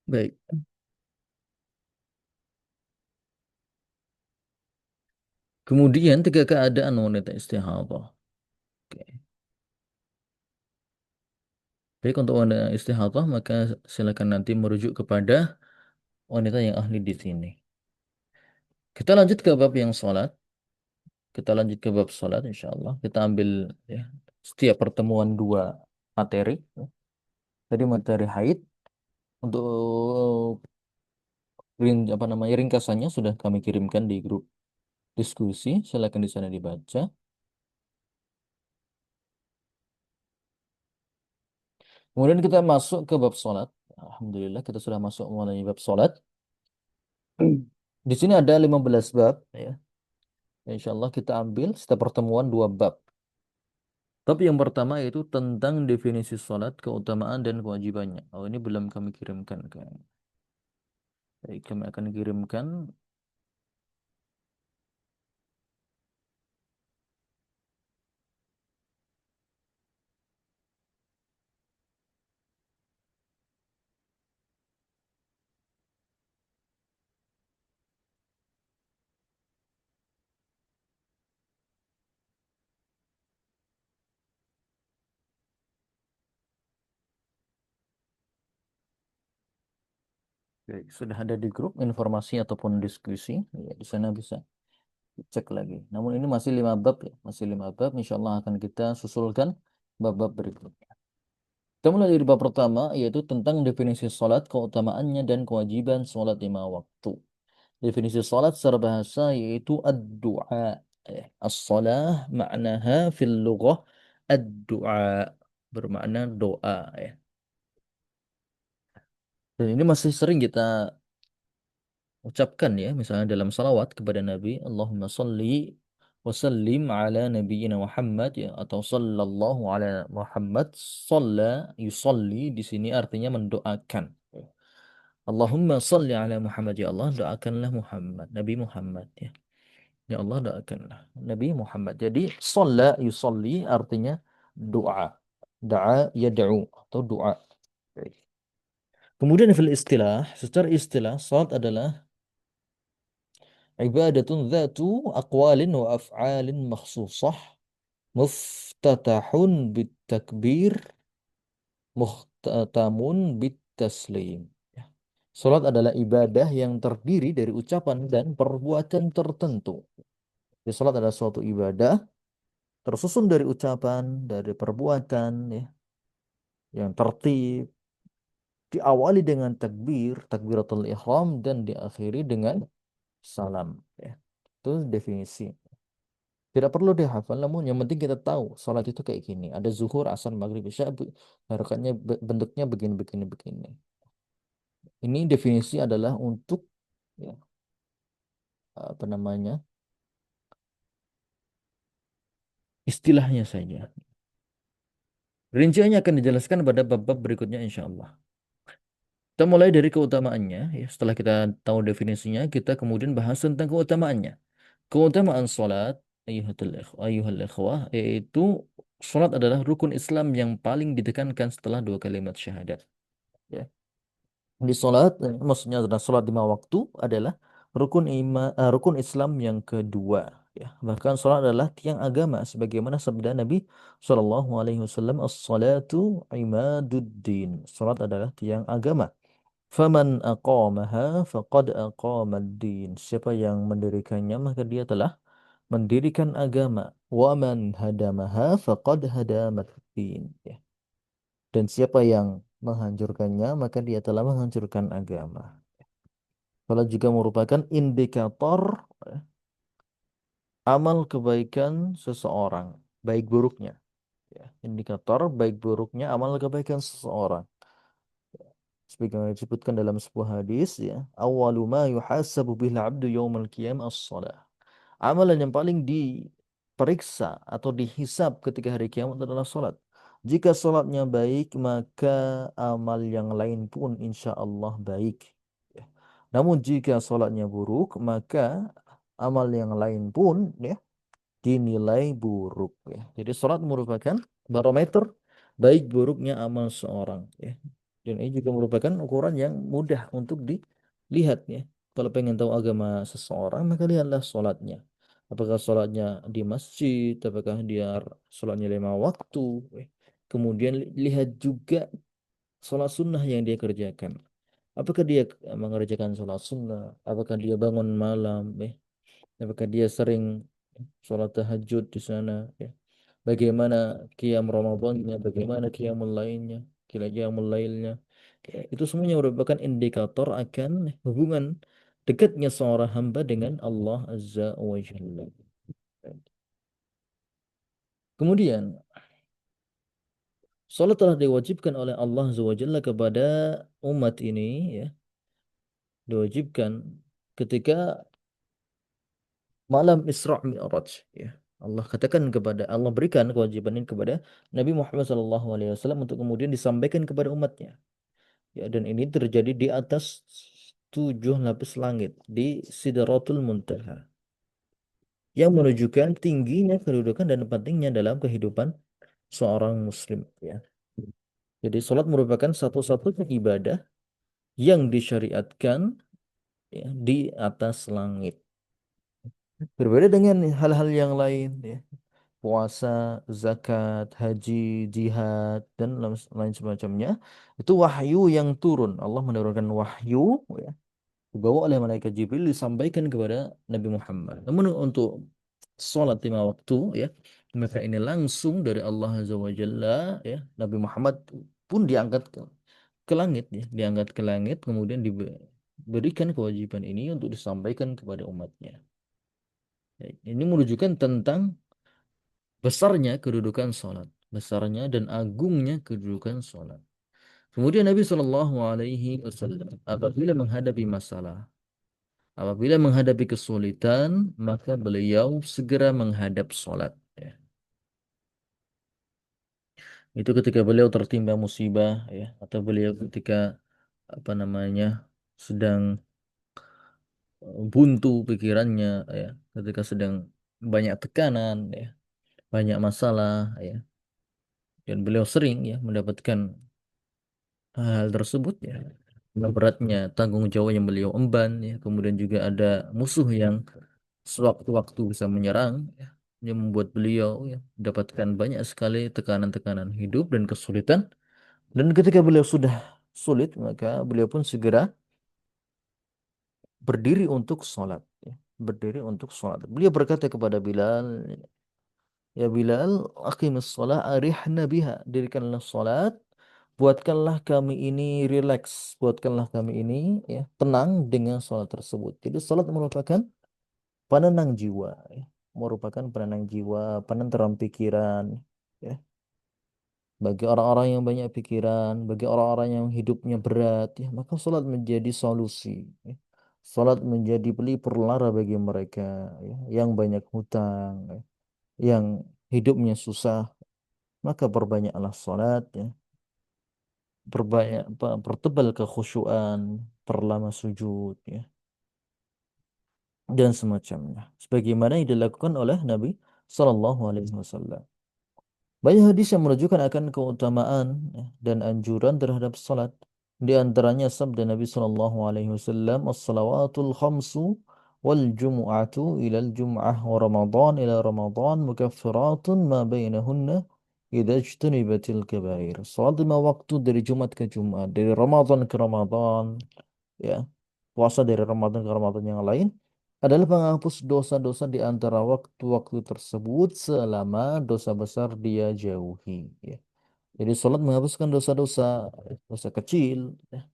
Baik. Kemudian tiga keadaan wanita istihadah. Oke. Baik untuk wanita istihadah maka silakan nanti merujuk kepada wanita yang ahli di sini. Kita lanjut ke bab yang sholat. Kita lanjut ke bab sholat, insya Allah. Kita ambil ya, setiap pertemuan dua materi. Ya. Tadi materi haid. Untuk apa namanya ringkasannya sudah kami kirimkan di grup diskusi. Silakan di sana dibaca. Kemudian kita masuk ke bab sholat. Alhamdulillah kita sudah masuk mulai bab sholat. Di sini ada 15 bab. Ya. Insya Allah kita ambil setiap pertemuan dua bab. Bab yang pertama yaitu tentang definisi sholat, keutamaan dan kewajibannya. Oh ini belum kami kirimkan kan. Baik, kami akan kirimkan. Baik, sudah ada di grup informasi ataupun diskusi. Ya, di sana bisa cek lagi. Namun ini masih 5 bab ya, masih 5 bab. Insya Allah akan kita susulkan bab-bab berikutnya. Kita mulai dari bab pertama yaitu tentang definisi sholat, keutamaannya dan kewajiban sholat 5 waktu. Definisi sholat secara bahasa yaitu ad-du'a. As-salah maknaha fil lughah ad-du'a, bermakna doa ya. Dan ini masih sering kita ucapkan ya, misalnya dalam salawat kepada Nabi, Allahumma salli wa sallim ala nabiyyina Muhammad ya, atau sallallahu ala Muhammad, salla yusalli di sini artinya mendoakan. Allahumma salli ala Muhammad ya Allah, doakanlah Muhammad, Nabi Muhammad ya. Ya Allah doakanlah Nabi Muhammad. Jadi salla yusalli artinya doa. Da'a yad'u atau doa. Baik. Kemudian fil istilah, secara istilah salat adalah ibadatun dzatu aqwalin wa af'alin makhsusah muftatahun bitakbir muhtatamun bitaslim. Ya. Salat adalah ibadah yang terdiri dari ucapan dan perbuatan tertentu. Jadi salat adalah suatu ibadah tersusun dari ucapan, dari perbuatan ya, yang tertib, diawali dengan takbir, takbiratul ihram dan diakhiri dengan salam ya. Itu definisi. Tidak perlu dihafal, namun yang penting kita tahu salat itu kayak gini. Ada zuhur, asar, maghrib, isya, harokatnya bentuknya begini, begini, begini. Ini definisi adalah untuk ya, apa namanya istilahnya saja. Rinciannya akan dijelaskan pada bab-bab berikutnya insya Allah. Kita mulai dari keutamaannya. Ya. Setelah kita tahu definisinya, kita kemudian bahas tentang keutamaannya. Keutamaan sholat, ayyuhal ikhwah, yaitu sholat adalah rukun Islam yang paling ditekankan setelah dua kalimat syahadat. Ya. Di sholat, maksudnya adalah sholat lima waktu adalah rukun Islam yang kedua. Ya. Bahkan sholat adalah tiang agama, sebagaimana sabda Nabi SAW, as-salatu imaduddin. Sholat adalah tiang agama. Faman aqamaha faqad aqamad-din. Siapa yang mendirikannya maka dia telah mendirikan agama. Wa man hadamaha faqad hadamad-din. Ya. Dan siapa yang menghancurkannya maka dia telah menghancurkan agama. Kalau juga merupakan indikator ya, amal kebaikan seseorang, baik buruknya. Ya. Indikator baik buruknya amal kebaikan seseorang. Sebagaimana disebutkan dalam sebuah hadis ya, awwalu ma yuhasabu bil 'abdu yaumal qiyamah as-shalah. Amalan yang paling diperiksa atau dihisab ketika hari kiamat adalah salat. Jika salatnya baik, maka amal yang lain pun insya Allah baik. Ya. Namun jika salatnya buruk, maka amal yang lain pun ya dinilai buruk ya. Jadi salat merupakan barometer baik buruknya amal seorang ya. Dan ini juga merupakan ukuran yang mudah untuk dilihat ya. Kalau pengen tahu agama seseorang maka lihatlah salatnya. Apakah salatnya di masjid, apakah dia salatnya lima waktu. Ya. Kemudian lihat juga salat sunnah yang dia kerjakan. Apakah dia mengerjakan salat sunnah? Apakah dia bangun malam? Ya. Apakah dia sering sholat tahajud di sana ya. Bagaimana qiyam Ramadannya, bagaimana qiyamul lainnya, qiyamul lailnya. Ya, itu semuanya merupakan indikator akan hubungan dekatnya seorang hamba dengan Allah Azza wa Jalla. Kemudian, salat telah diwajibkan oleh Allah Azza wa Jalla kepada umat ini ya, diwajibkan ketika malam Isra Mi'raj ya. Allah berikan kewajiban ini kepada Nabi Muhammad SAW untuk kemudian disampaikan kepada umatnya. Ya, dan ini terjadi di atas tujuh lapis langit di Sidratul Muntaha yang menunjukkan tingginya kedudukan dan pentingnya dalam kehidupan seorang muslim ya. Jadi sholat merupakan satu-satunya ibadah yang disyariatkan ya, di atas langit. Berbeda dengan hal-hal yang lain ya. Puasa, zakat, haji, jihad, dan lain semacamnya. Itu wahyu yang turun. Allah menurunkan wahyu ya, dibawa oleh malaikat Jibril disampaikan kepada Nabi Muhammad. Namun untuk sholat lima waktu ya, maka ini langsung dari Allah Azza wa Jalla ya. Nabi Muhammad pun diangkat ke langit ya, diangkat ke langit kemudian diberikan kewajiban ini untuk disampaikan kepada umatnya. Ya, ini menunjukkan tentang besarnya kedudukan sholat, besarnya dan agungnya kedudukan sholat. Kemudian Nabi Shallallahu Alaihi Wasallam apabila menghadapi masalah, apabila menghadapi kesulitan, maka beliau segera menghadap sholat. Ya. Itu ketika beliau tertimpa musibah, ya, atau beliau ketika apa namanya sedang buntu pikirannya, ya, ketika sedang banyak tekanan, ya, banyak masalah, ya, dan beliau sering ya mendapatkan hal tersebut, ya, karena beratnya tanggung jawab yang beliau emban, ya, kemudian juga ada musuh yang sewaktu-waktu bisa menyerang, ya, yang membuat beliau ya mendapatkan banyak sekali tekanan-tekanan hidup dan kesulitan. Dan ketika beliau sudah sulit, maka beliau pun segera berdiri untuk sholat. Ya. Berdiri untuk sholat. Beliau berkata kepada Bilal, ya Bilal, aqimus sholat, arihna biha. Dirikanlah sholat, buatkanlah kami ini rileks, buatkanlah kami ini ya tenang dengan sholat tersebut. Jadi sholat merupakan penenang jiwa, ya. Merupakan penenang jiwa, penenteram pikiran, ya. Bagi orang-orang yang banyak pikiran, bagi orang-orang yang hidupnya berat, ya, maka salat menjadi solusi. Ya. Salat menjadi pelipur lara bagi mereka, ya, yang banyak hutang, ya, yang hidupnya susah, maka perbanyaklah salat, ya. Pertebal kekhusyuan, perlama sujud, ya, dan semacamnya. Sebagaimana yang dilakukan oleh Nabi Sallallahu Alaihi Wasallam. Banyak hadis yang menunjukkan akan keutamaan ya, dan anjuran terhadap salat. Di antaranya sabda Nabi sallallahu alaihi wasallam, "As-salawatul khamsu wal jumu'atu ila al-jum'ah wa Ramadan ila Ramadan mukaffiratun ma bainahunna idza ijtanibatil kabair." Salat 5 waktu dari Jumat ke Jumat, dari Ramadan ke Ramadan, ya. Puasa dari Ramadan ke Ramadan yang lain adalah penghapus dosa-dosa di antara waktu-waktu tersebut selama dosa besar dia jauhi. Ya. Jadi sholat menghapuskan dosa-dosa, dosa kecil. Ya.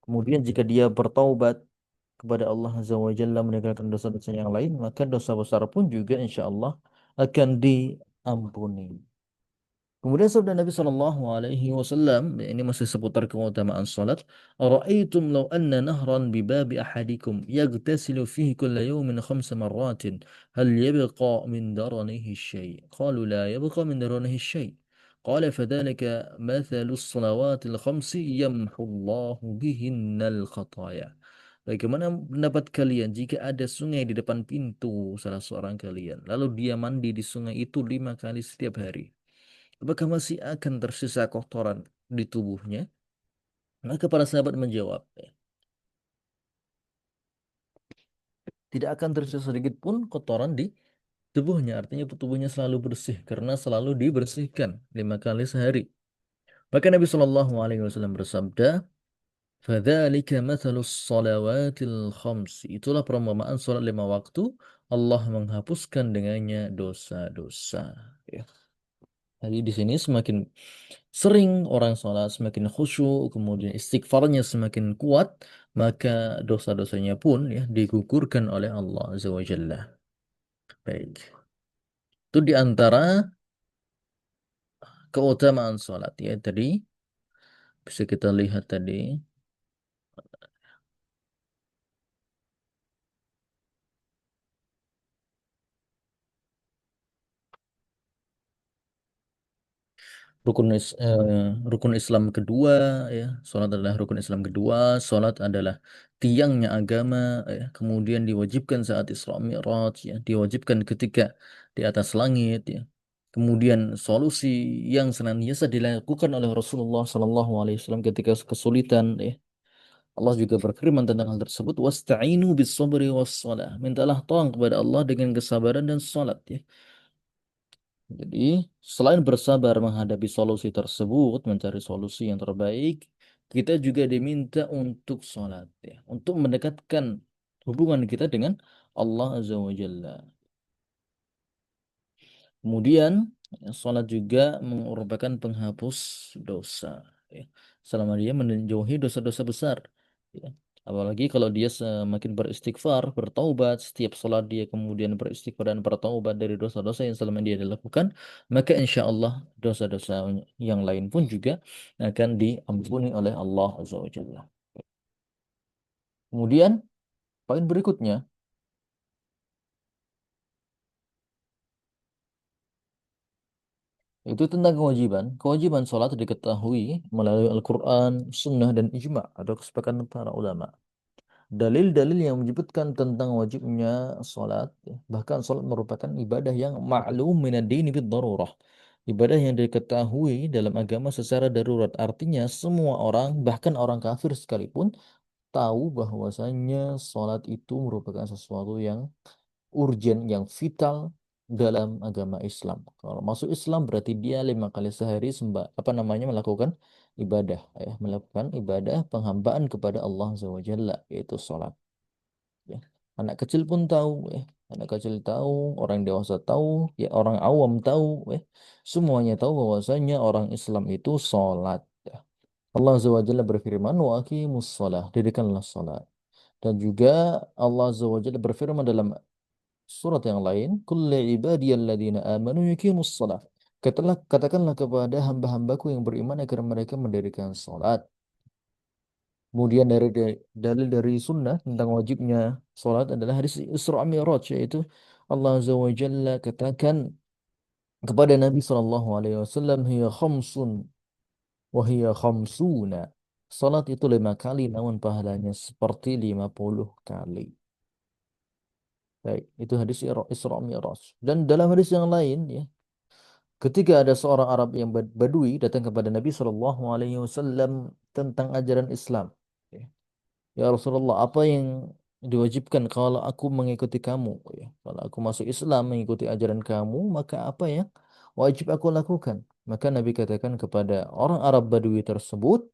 Kemudian jika dia bertaubat kepada Allah Azza wa Jalla meninggalkan dosa-dosa yang lain, maka dosa besar pun juga insya Allah akan diampuni. Kemudian sabda Nabi Shallallahu Alaihi Wasallam, ini masih seputar keutamaan salat. Ara'aitum law anna nahran bi babi ahadikum yaghtasilu fihi kulla yawmin 5 marratin hal yabqa min daranihi syai'? Qalu la yabqa min daranihi syai'. قال فذلك مثل الصلوات الخمس يمحو الله بهن الخطايا. Bagaimana pendapat kalian jika ada sungai di depan pintu salah seorang kalian, lalu dia mandi di sungai itu 5 kali setiap hari? Apakah masih akan tersisa kotoran di tubuhnya? Maka para sahabat menjawab, tidak akan tersisa sedikit pun kotoran di tubuhnya. Artinya tubuhnya selalu bersih karena selalu dibersihkan 5 kali sehari. Maka Nabi Shallallahu Alaihi Wasallam bersabda, "Fadzalika mathalus salawatil khams." Itulah perumpamaan salat 5 waktu. Allah menghapuskan dengannya dosa-dosa. Ya. Jadi di sini semakin sering orang sholat, semakin khusyuk, kemudian istighfarnya semakin kuat, maka dosa-dosanya pun ya digugurkan oleh Allah Azza wa Jalla. Baik. Itu di antara keutamaan sholat ya tadi bisa kita lihat tadi rukun Islam kedua ya, sholat adalah rukun Islam kedua, sholat adalah tiangnya agama ya, kemudian diwajibkan saat Isra Mi'raj ya, diwajibkan ketika di atas langit ya. Kemudian solusi yang senantiasa dilakukan oleh Rasulullah Sallallahu Alaihi Wasallam ketika kesulitan ya. Allah juga berfirman tentang hal tersebut, "Wasta'inu bis sabri was salah." Mintalah tolong kepada Allah dengan kesabaran dan salat ya. Jadi, selain bersabar menghadapi solusi tersebut, mencari solusi yang terbaik, kita juga diminta untuk sholat, ya, untuk mendekatkan hubungan kita dengan Allah Azza wa Jalla. Kemudian, ya, sholat juga merupakan penghapus dosa, ya, selama dia menjauhi dosa-dosa besar. Ya. Apalagi kalau dia semakin beristighfar, bertaubat, setiap sholat dia kemudian beristighfar dan bertaubat dari dosa-dosa yang selama dia dilakukan, maka insya Allah dosa-dosa yang lain pun juga akan diampuni oleh Allah Azza wa Jalla. Kemudian, poin berikutnya, itu tentang kewajiban. Kewajiban sholat diketahui melalui Al-Quran, Sunnah, dan Ijma' atau kesepakatan para ulama. Dalil-dalil yang menyebutkan tentang wajibnya sholat, ya, bahkan sholat merupakan ibadah yang ma'lum minad dini bid darurah. Ibadah yang diketahui dalam agama secara darurat. Artinya semua orang, bahkan orang kafir sekalipun, tahu bahwasanya sholat itu merupakan sesuatu yang urgen, yang vital dalam agama Islam. Kalau masuk Islam berarti dia 5 kali sehari apa namanya melakukan ibadah, ya, melakukan ibadah penghambaan kepada Allah Azza wa Jalla, yaitu sholat. Ya. Anak kecil pun tahu, ya. Anak kecil tahu, orang dewasa tahu, ya orang awam tahu, ya. Semuanya tahu bahwasanya orang Islam itu sholat. Ya. Allah Azza wa Jalla berfirman, wa aqimus sholah, dirikanlah sholat. Dan juga Allah Azza wa Jalla berfirman dalam surat yang lain, kulli ibadiyalladzina amanu yuqimus shalah. Katakanlah kepada hamba-hambaku yang beriman agar mereka mendirikan salat. Kemudian dalil dari sunnah tentang wajibnya salat adalah hadis Isra Mi'raj, yaitu Allah Azza wa Jalla katakan kepada Nabi Sallallahu Alaihi Wasallam, hiya khamsun wa hiya khamsuna. Salat itu 5 kali, namun pahalanya seperti 50 kali. Baik, itu hadis Isra Mi'raj. Dan dalam hadis yang lain, ya, ketika ada seorang Arab yang Badui datang kepada Nabi Shallallahu Alaihi Wasallam tentang ajaran Islam. Ya, ya Rasulullah, apa yang diwajibkan kalau aku mengikuti kamu? Ya, kalau aku masuk Islam mengikuti ajaran kamu, maka apa yang wajib aku lakukan? Maka Nabi katakan kepada orang Arab Badui tersebut,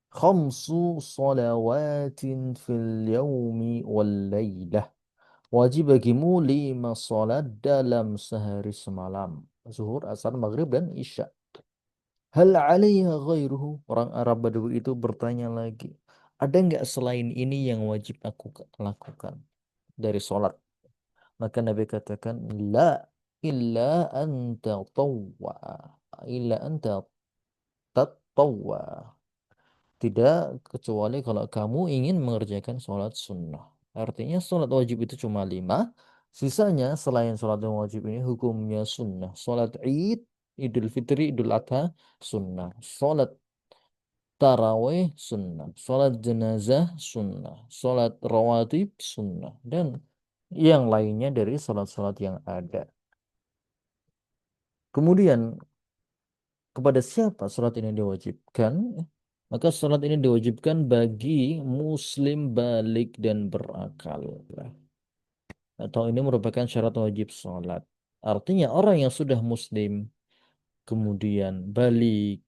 khamsu salawatin fil yaumi wal laylah. Wajib bagimu 5 salat dalam sehari semalam. Zuhur, asar, maghrib, dan isya. Hal alaiha ghairuhu. Orang Arab Badui itu bertanya lagi. Ada nggak selain ini yang wajib aku lakukan dari sholat? Maka Nabi katakan, la illa anta tawwa. Illa anta tatawwa. Tidak kecuali kalau kamu ingin mengerjakan sholat sunnah. Artinya sholat wajib itu cuma 5. Sisanya selain sholat yang wajib ini hukumnya sunnah. Sholat Id, Idul Fitri, Idul Adha, sunnah. Sholat taraweh, sunnah. Sholat jenazah, sunnah. Sholat rawatib, sunnah. Dan yang lainnya dari sholat-sholat yang ada. Kemudian kepada siapa sholat ini diwajibkan? Maka sholat ini diwajibkan bagi muslim balik dan berakal. Atau ini merupakan syarat wajib sholat. Artinya orang yang sudah muslim, kemudian balik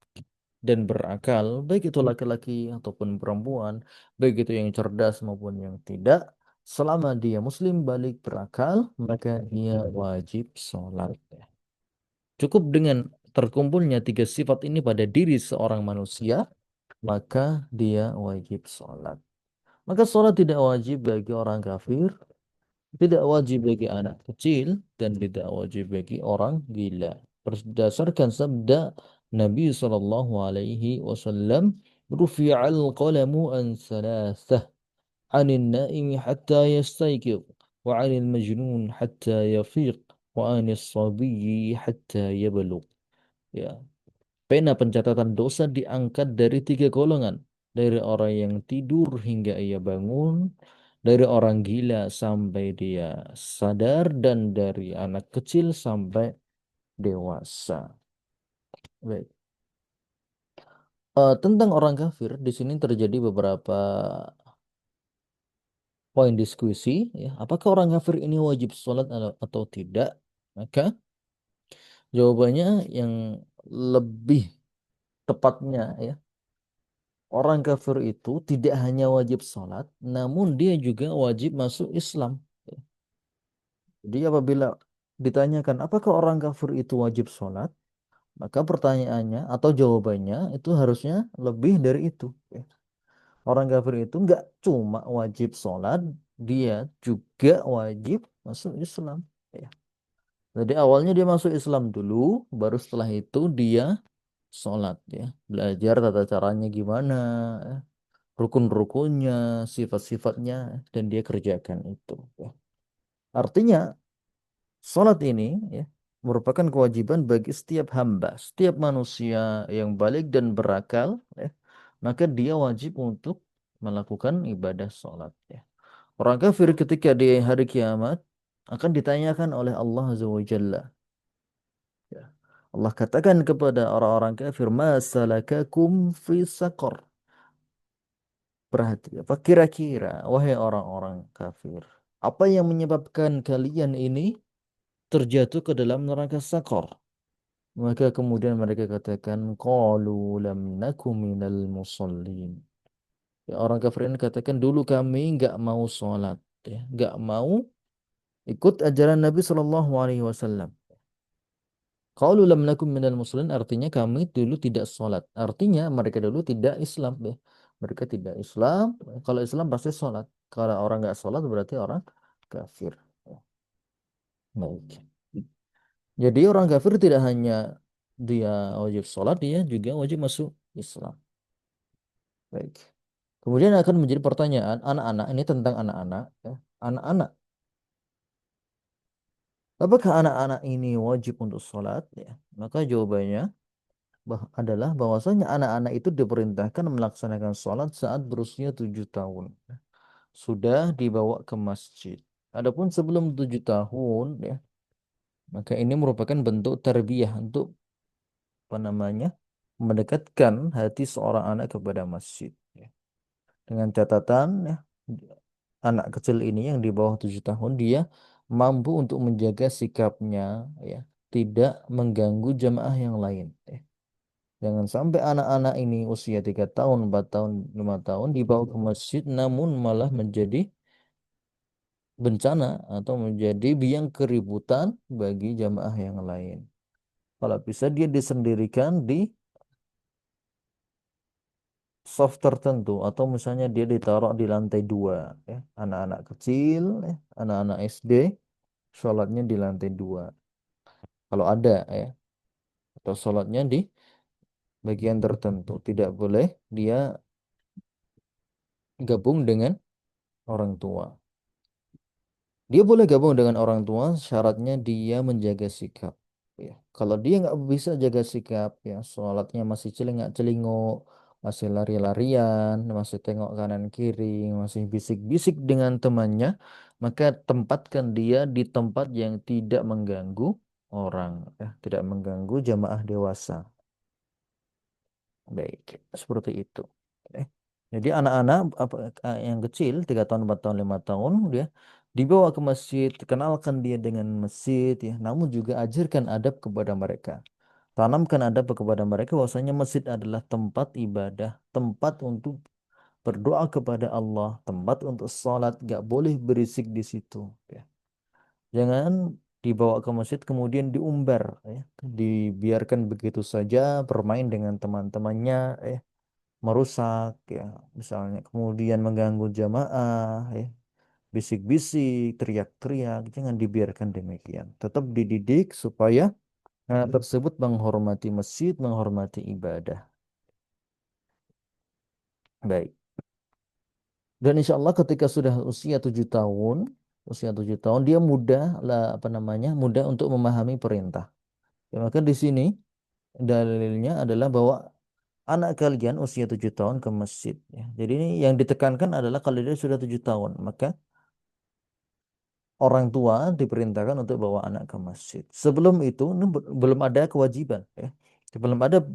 dan berakal, baik itu laki-laki ataupun perempuan, baik itu yang cerdas maupun yang tidak, selama dia muslim balik berakal, maka dia wajib sholat. Cukup dengan terkumpulnya 3 sifat ini pada diri seorang manusia, maka dia wajib sholat. Maka sholat tidak wajib bagi orang kafir, tidak wajib bagi anak kecil, dan tidak wajib bagi orang gila. Berdasarkan sabda Nabi Sallallahu Alaihi Wasallam, "Rufi'al qalamu an salasah, anil naimi hatta yastayqid, wa anil majnun hatta yafiq, wa anil sabiyyi hatta yablugh." Ya, pena pencatatan dosa diangkat dari 3 golongan. Dari orang yang tidur hingga ia bangun, dari orang gila sampai dia sadar, dan dari anak kecil sampai dewasa. Baik. Tentang orang kafir, di sini terjadi beberapa poin diskusi. Ya. Apakah orang kafir ini wajib sholat atau tidak? Maka jawabannya yang lebih tepatnya, ya, orang kafir itu tidak hanya wajib sholat, namun dia juga wajib masuk Islam. Jadi apabila ditanyakan apakah orang kafir itu wajib sholat, maka pertanyaannya atau jawabannya itu harusnya lebih dari itu. Orang kafir itu nggak cuma wajib sholat, dia juga wajib masuk Islam. Ya. Jadi awalnya dia masuk Islam dulu, baru setelah itu dia sholat ya. Belajar tata caranya gimana, ya. Rukun-rukunnya, sifat-sifatnya, dan dia kerjakan itu. Ya. Artinya sholat ini ya, merupakan kewajiban bagi setiap hamba, setiap manusia yang balik dan berakal, ya, maka dia wajib untuk melakukan ibadah sholat. Ya. Orang kafir ketika di hari kiamat akan ditanyakan oleh Allah Azza wa Jalla. Ya. Allah katakan kepada orang-orang kafir, "Ma salakakum fi saqar?" Perhati, apa kira-kira, wahai orang-orang kafir, apa yang menyebabkan kalian ini terjatuh ke dalam neraka Saqar? Maka kemudian mereka katakan, qalu lam naku minal musallin. Ya, orang kafir ini katakan, dulu kami nggak mau sholat, ya, nggak mau ikut ajaran Nabi Shallallahu Alaihi Wasallam. Qalu lam nakum minal musallin artinya kami dulu tidak sholat. Artinya mereka dulu tidak Islam, ya. Mereka tidak Islam. Kalau Islam pasti sholat. Kalau orang nggak sholat berarti orang kafir. Ya, baik. Jadi orang kafir tidak hanya dia wajib sholat, dia juga wajib masuk Islam. Baik. Kemudian akan menjadi pertanyaan, anak-anak ini tentang anak-anak. Ya. Anak-anak, apakah anak-anak ini wajib untuk sholat? Ya. Maka jawabannya adalah bahwasanya anak-anak itu diperintahkan melaksanakan sholat saat berusia 7 tahun. Sudah dibawa ke masjid. Adapun sebelum 7 tahun, ya, maka ini merupakan bentuk tarbiyah untuk apa namanya mendekatkan hati seorang anak kepada masjid. Ya. Dengan catatan ya, anak kecil ini yang di bawah 7 tahun dia mampu untuk menjaga sikapnya ya, tidak mengganggu jamaah yang lain. Ya. Jangan sampai anak-anak ini usia 3 tahun, 4 tahun, 5 tahun dibawa ke masjid namun malah menjadi bencana atau menjadi biang keributan bagi jamaah yang lain. Kalau bisa dia disendirikan di soft tertentu atau misalnya dia ditaruh di lantai 2 ya. Anak-anak kecil ya, anak-anak SD sholatnya di lantai 2 kalau ada ya, atau sholatnya di bagian tertentu, tidak boleh dia gabung dengan orang tua. Dia boleh gabung dengan orang tua, syaratnya dia menjaga sikap. Ya. Kalau dia nggak bisa jaga sikap, ya sholatnya masih celingak-celinguk, masih lari-larian, masih tengok kanan kiri, masih bisik-bisik dengan temannya, maka tempatkan dia di tempat yang tidak mengganggu orang, ya, tidak mengganggu jamaah dewasa. Baik, seperti itu. Eh, Jadi anak-anak yang kecil 3 tahun, 4 tahun, 5 tahun dia dibawa ke masjid, kenalkan dia dengan masjid ya, namun juga ajarkan adab kepada mereka. Tanamkan adab kepada mereka bahwasanya masjid adalah tempat ibadah, tempat untuk berdoa kepada Allah, tempat untuk sholat, gak boleh berisik di situ. Ya. Jangan dibawa ke masjid kemudian diumbar, ya. Dibiarkan begitu saja bermain dengan teman-temannya, ya merusak ya misalnya kemudian mengganggu jamaah ya bisik-bisik teriak-teriak jangan dibiarkan demikian tetap dididik supaya anak tersebut menghormati masjid menghormati ibadah baik dan insya Allah ketika sudah usia 7 tahun dia mudah lah apa namanya mudah untuk memahami perintah ya, maka di sini dalilnya adalah bahwa anak kalian usia 7 tahun ke masjid ya. Jadi ini yang ditekankan adalah kalau dia sudah 7 tahun maka orang tua diperintahkan untuk bawa anak ke masjid. Sebelum itu ini belum ada kewajiban ya. Belum ada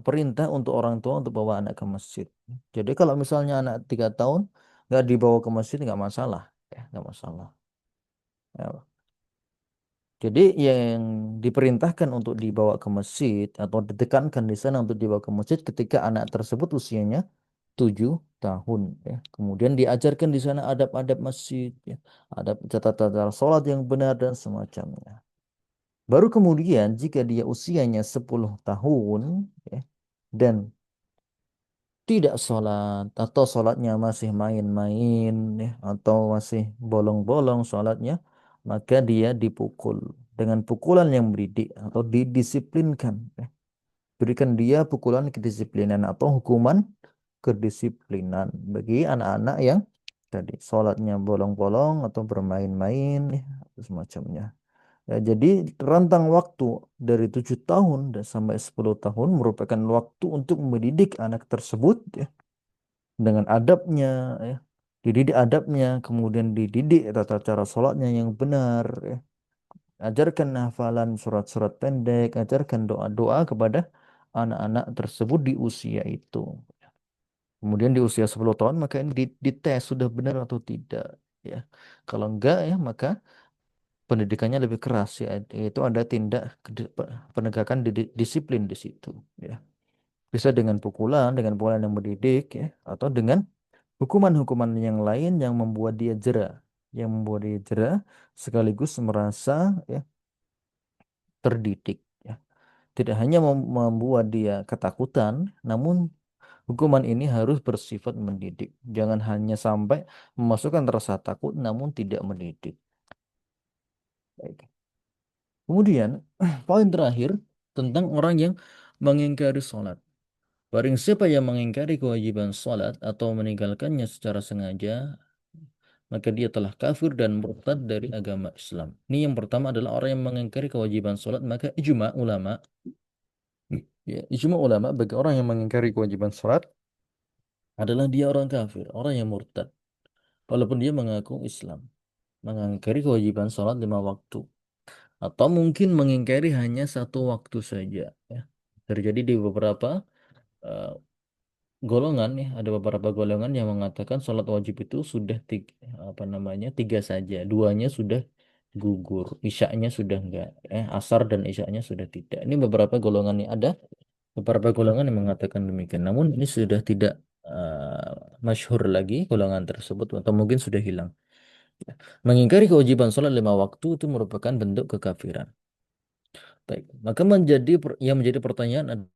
perintah untuk orang tua untuk bawa anak ke masjid. Jadi kalau misalnya anak 3 tahun nggak dibawa ke masjid nggak masalah ya, nggak masalah. Ya. Jadi yang diperintahkan untuk dibawa ke masjid atau ditekankan di sana untuk dibawa ke masjid ketika anak tersebut usianya 7 tahun ya. Kemudian diajarkan di sana adab-adab masjid ya. Adab tata-tata sholat yang benar dan semacamnya. Baru kemudian jika dia usianya 10 tahun ya, dan tidak sholat atau sholatnya masih main-main ya, atau masih bolong-bolong sholatnya, maka dia dipukul dengan pukulan yang mendidik atau didisiplinkan. Ya. Berikan dia pukulan kedisiplinan atau hukuman kedisiplinan bagi anak-anak yang tadi sholatnya bolong-bolong atau bermain-main ya, atau semacamnya. Ya, jadi rentang waktu dari 7 tahun dan sampai 10 tahun merupakan waktu untuk mendidik anak tersebut ya, dengan adabnya ya. Dididik adabnya, kemudian dididik tata cara sholatnya yang benar ya. Ajarkan hafalan surat-surat pendek, ajarkan doa-doa kepada anak-anak tersebut di usia itu. Kemudian di usia 10 tahun maka ini dites sudah benar atau tidak ya. Kalau enggak ya maka pendidikannya lebih keras ya, yaitu ada tindak penegakan disiplin di situ ya. Bisa dengan pukulan yang mendidik ya, atau dengan hukuman-hukuman yang lain yang membuat dia jera, sekaligus merasa ya terdidik ya. Tidak hanya membuat dia ketakutan, namun hukuman ini harus bersifat mendidik. Jangan hanya sampai memasukkan rasa takut namun tidak mendidik. Baik. Kemudian, poin terakhir tentang orang yang mengingkari sholat. Barang siapa yang mengingkari kewajiban sholat atau meninggalkannya secara sengaja, maka dia telah kafir dan murtad dari agama Islam. Ini yang pertama adalah orang yang mengingkari kewajiban sholat, maka ijma ulama bagi orang yang mengingkari kewajiban sholat adalah dia orang kafir, orang yang murtad. Walaupun dia mengaku Islam, mengingkari kewajiban sholat 5 waktu. Atau mungkin mengingkari hanya 1 waktu saja. Ya. Terjadi di beberapa eh, golongan ya, ada beberapa golongan yang mengatakan sholat wajib itu sudah apa namanya 3 saja, duanya sudah gugur, isyaknya sudah enggak, asar dan isyaknya sudah tidak. Ini beberapa golongan yang ada, beberapa golongan yang mengatakan demikian. Namun ini sudah tidak masyhur lagi golongan tersebut atau mungkin sudah hilang. Mengingkari kewajiban sholat 5 waktu itu merupakan bentuk kekafiran. Baik, maka yang menjadi pertanyaan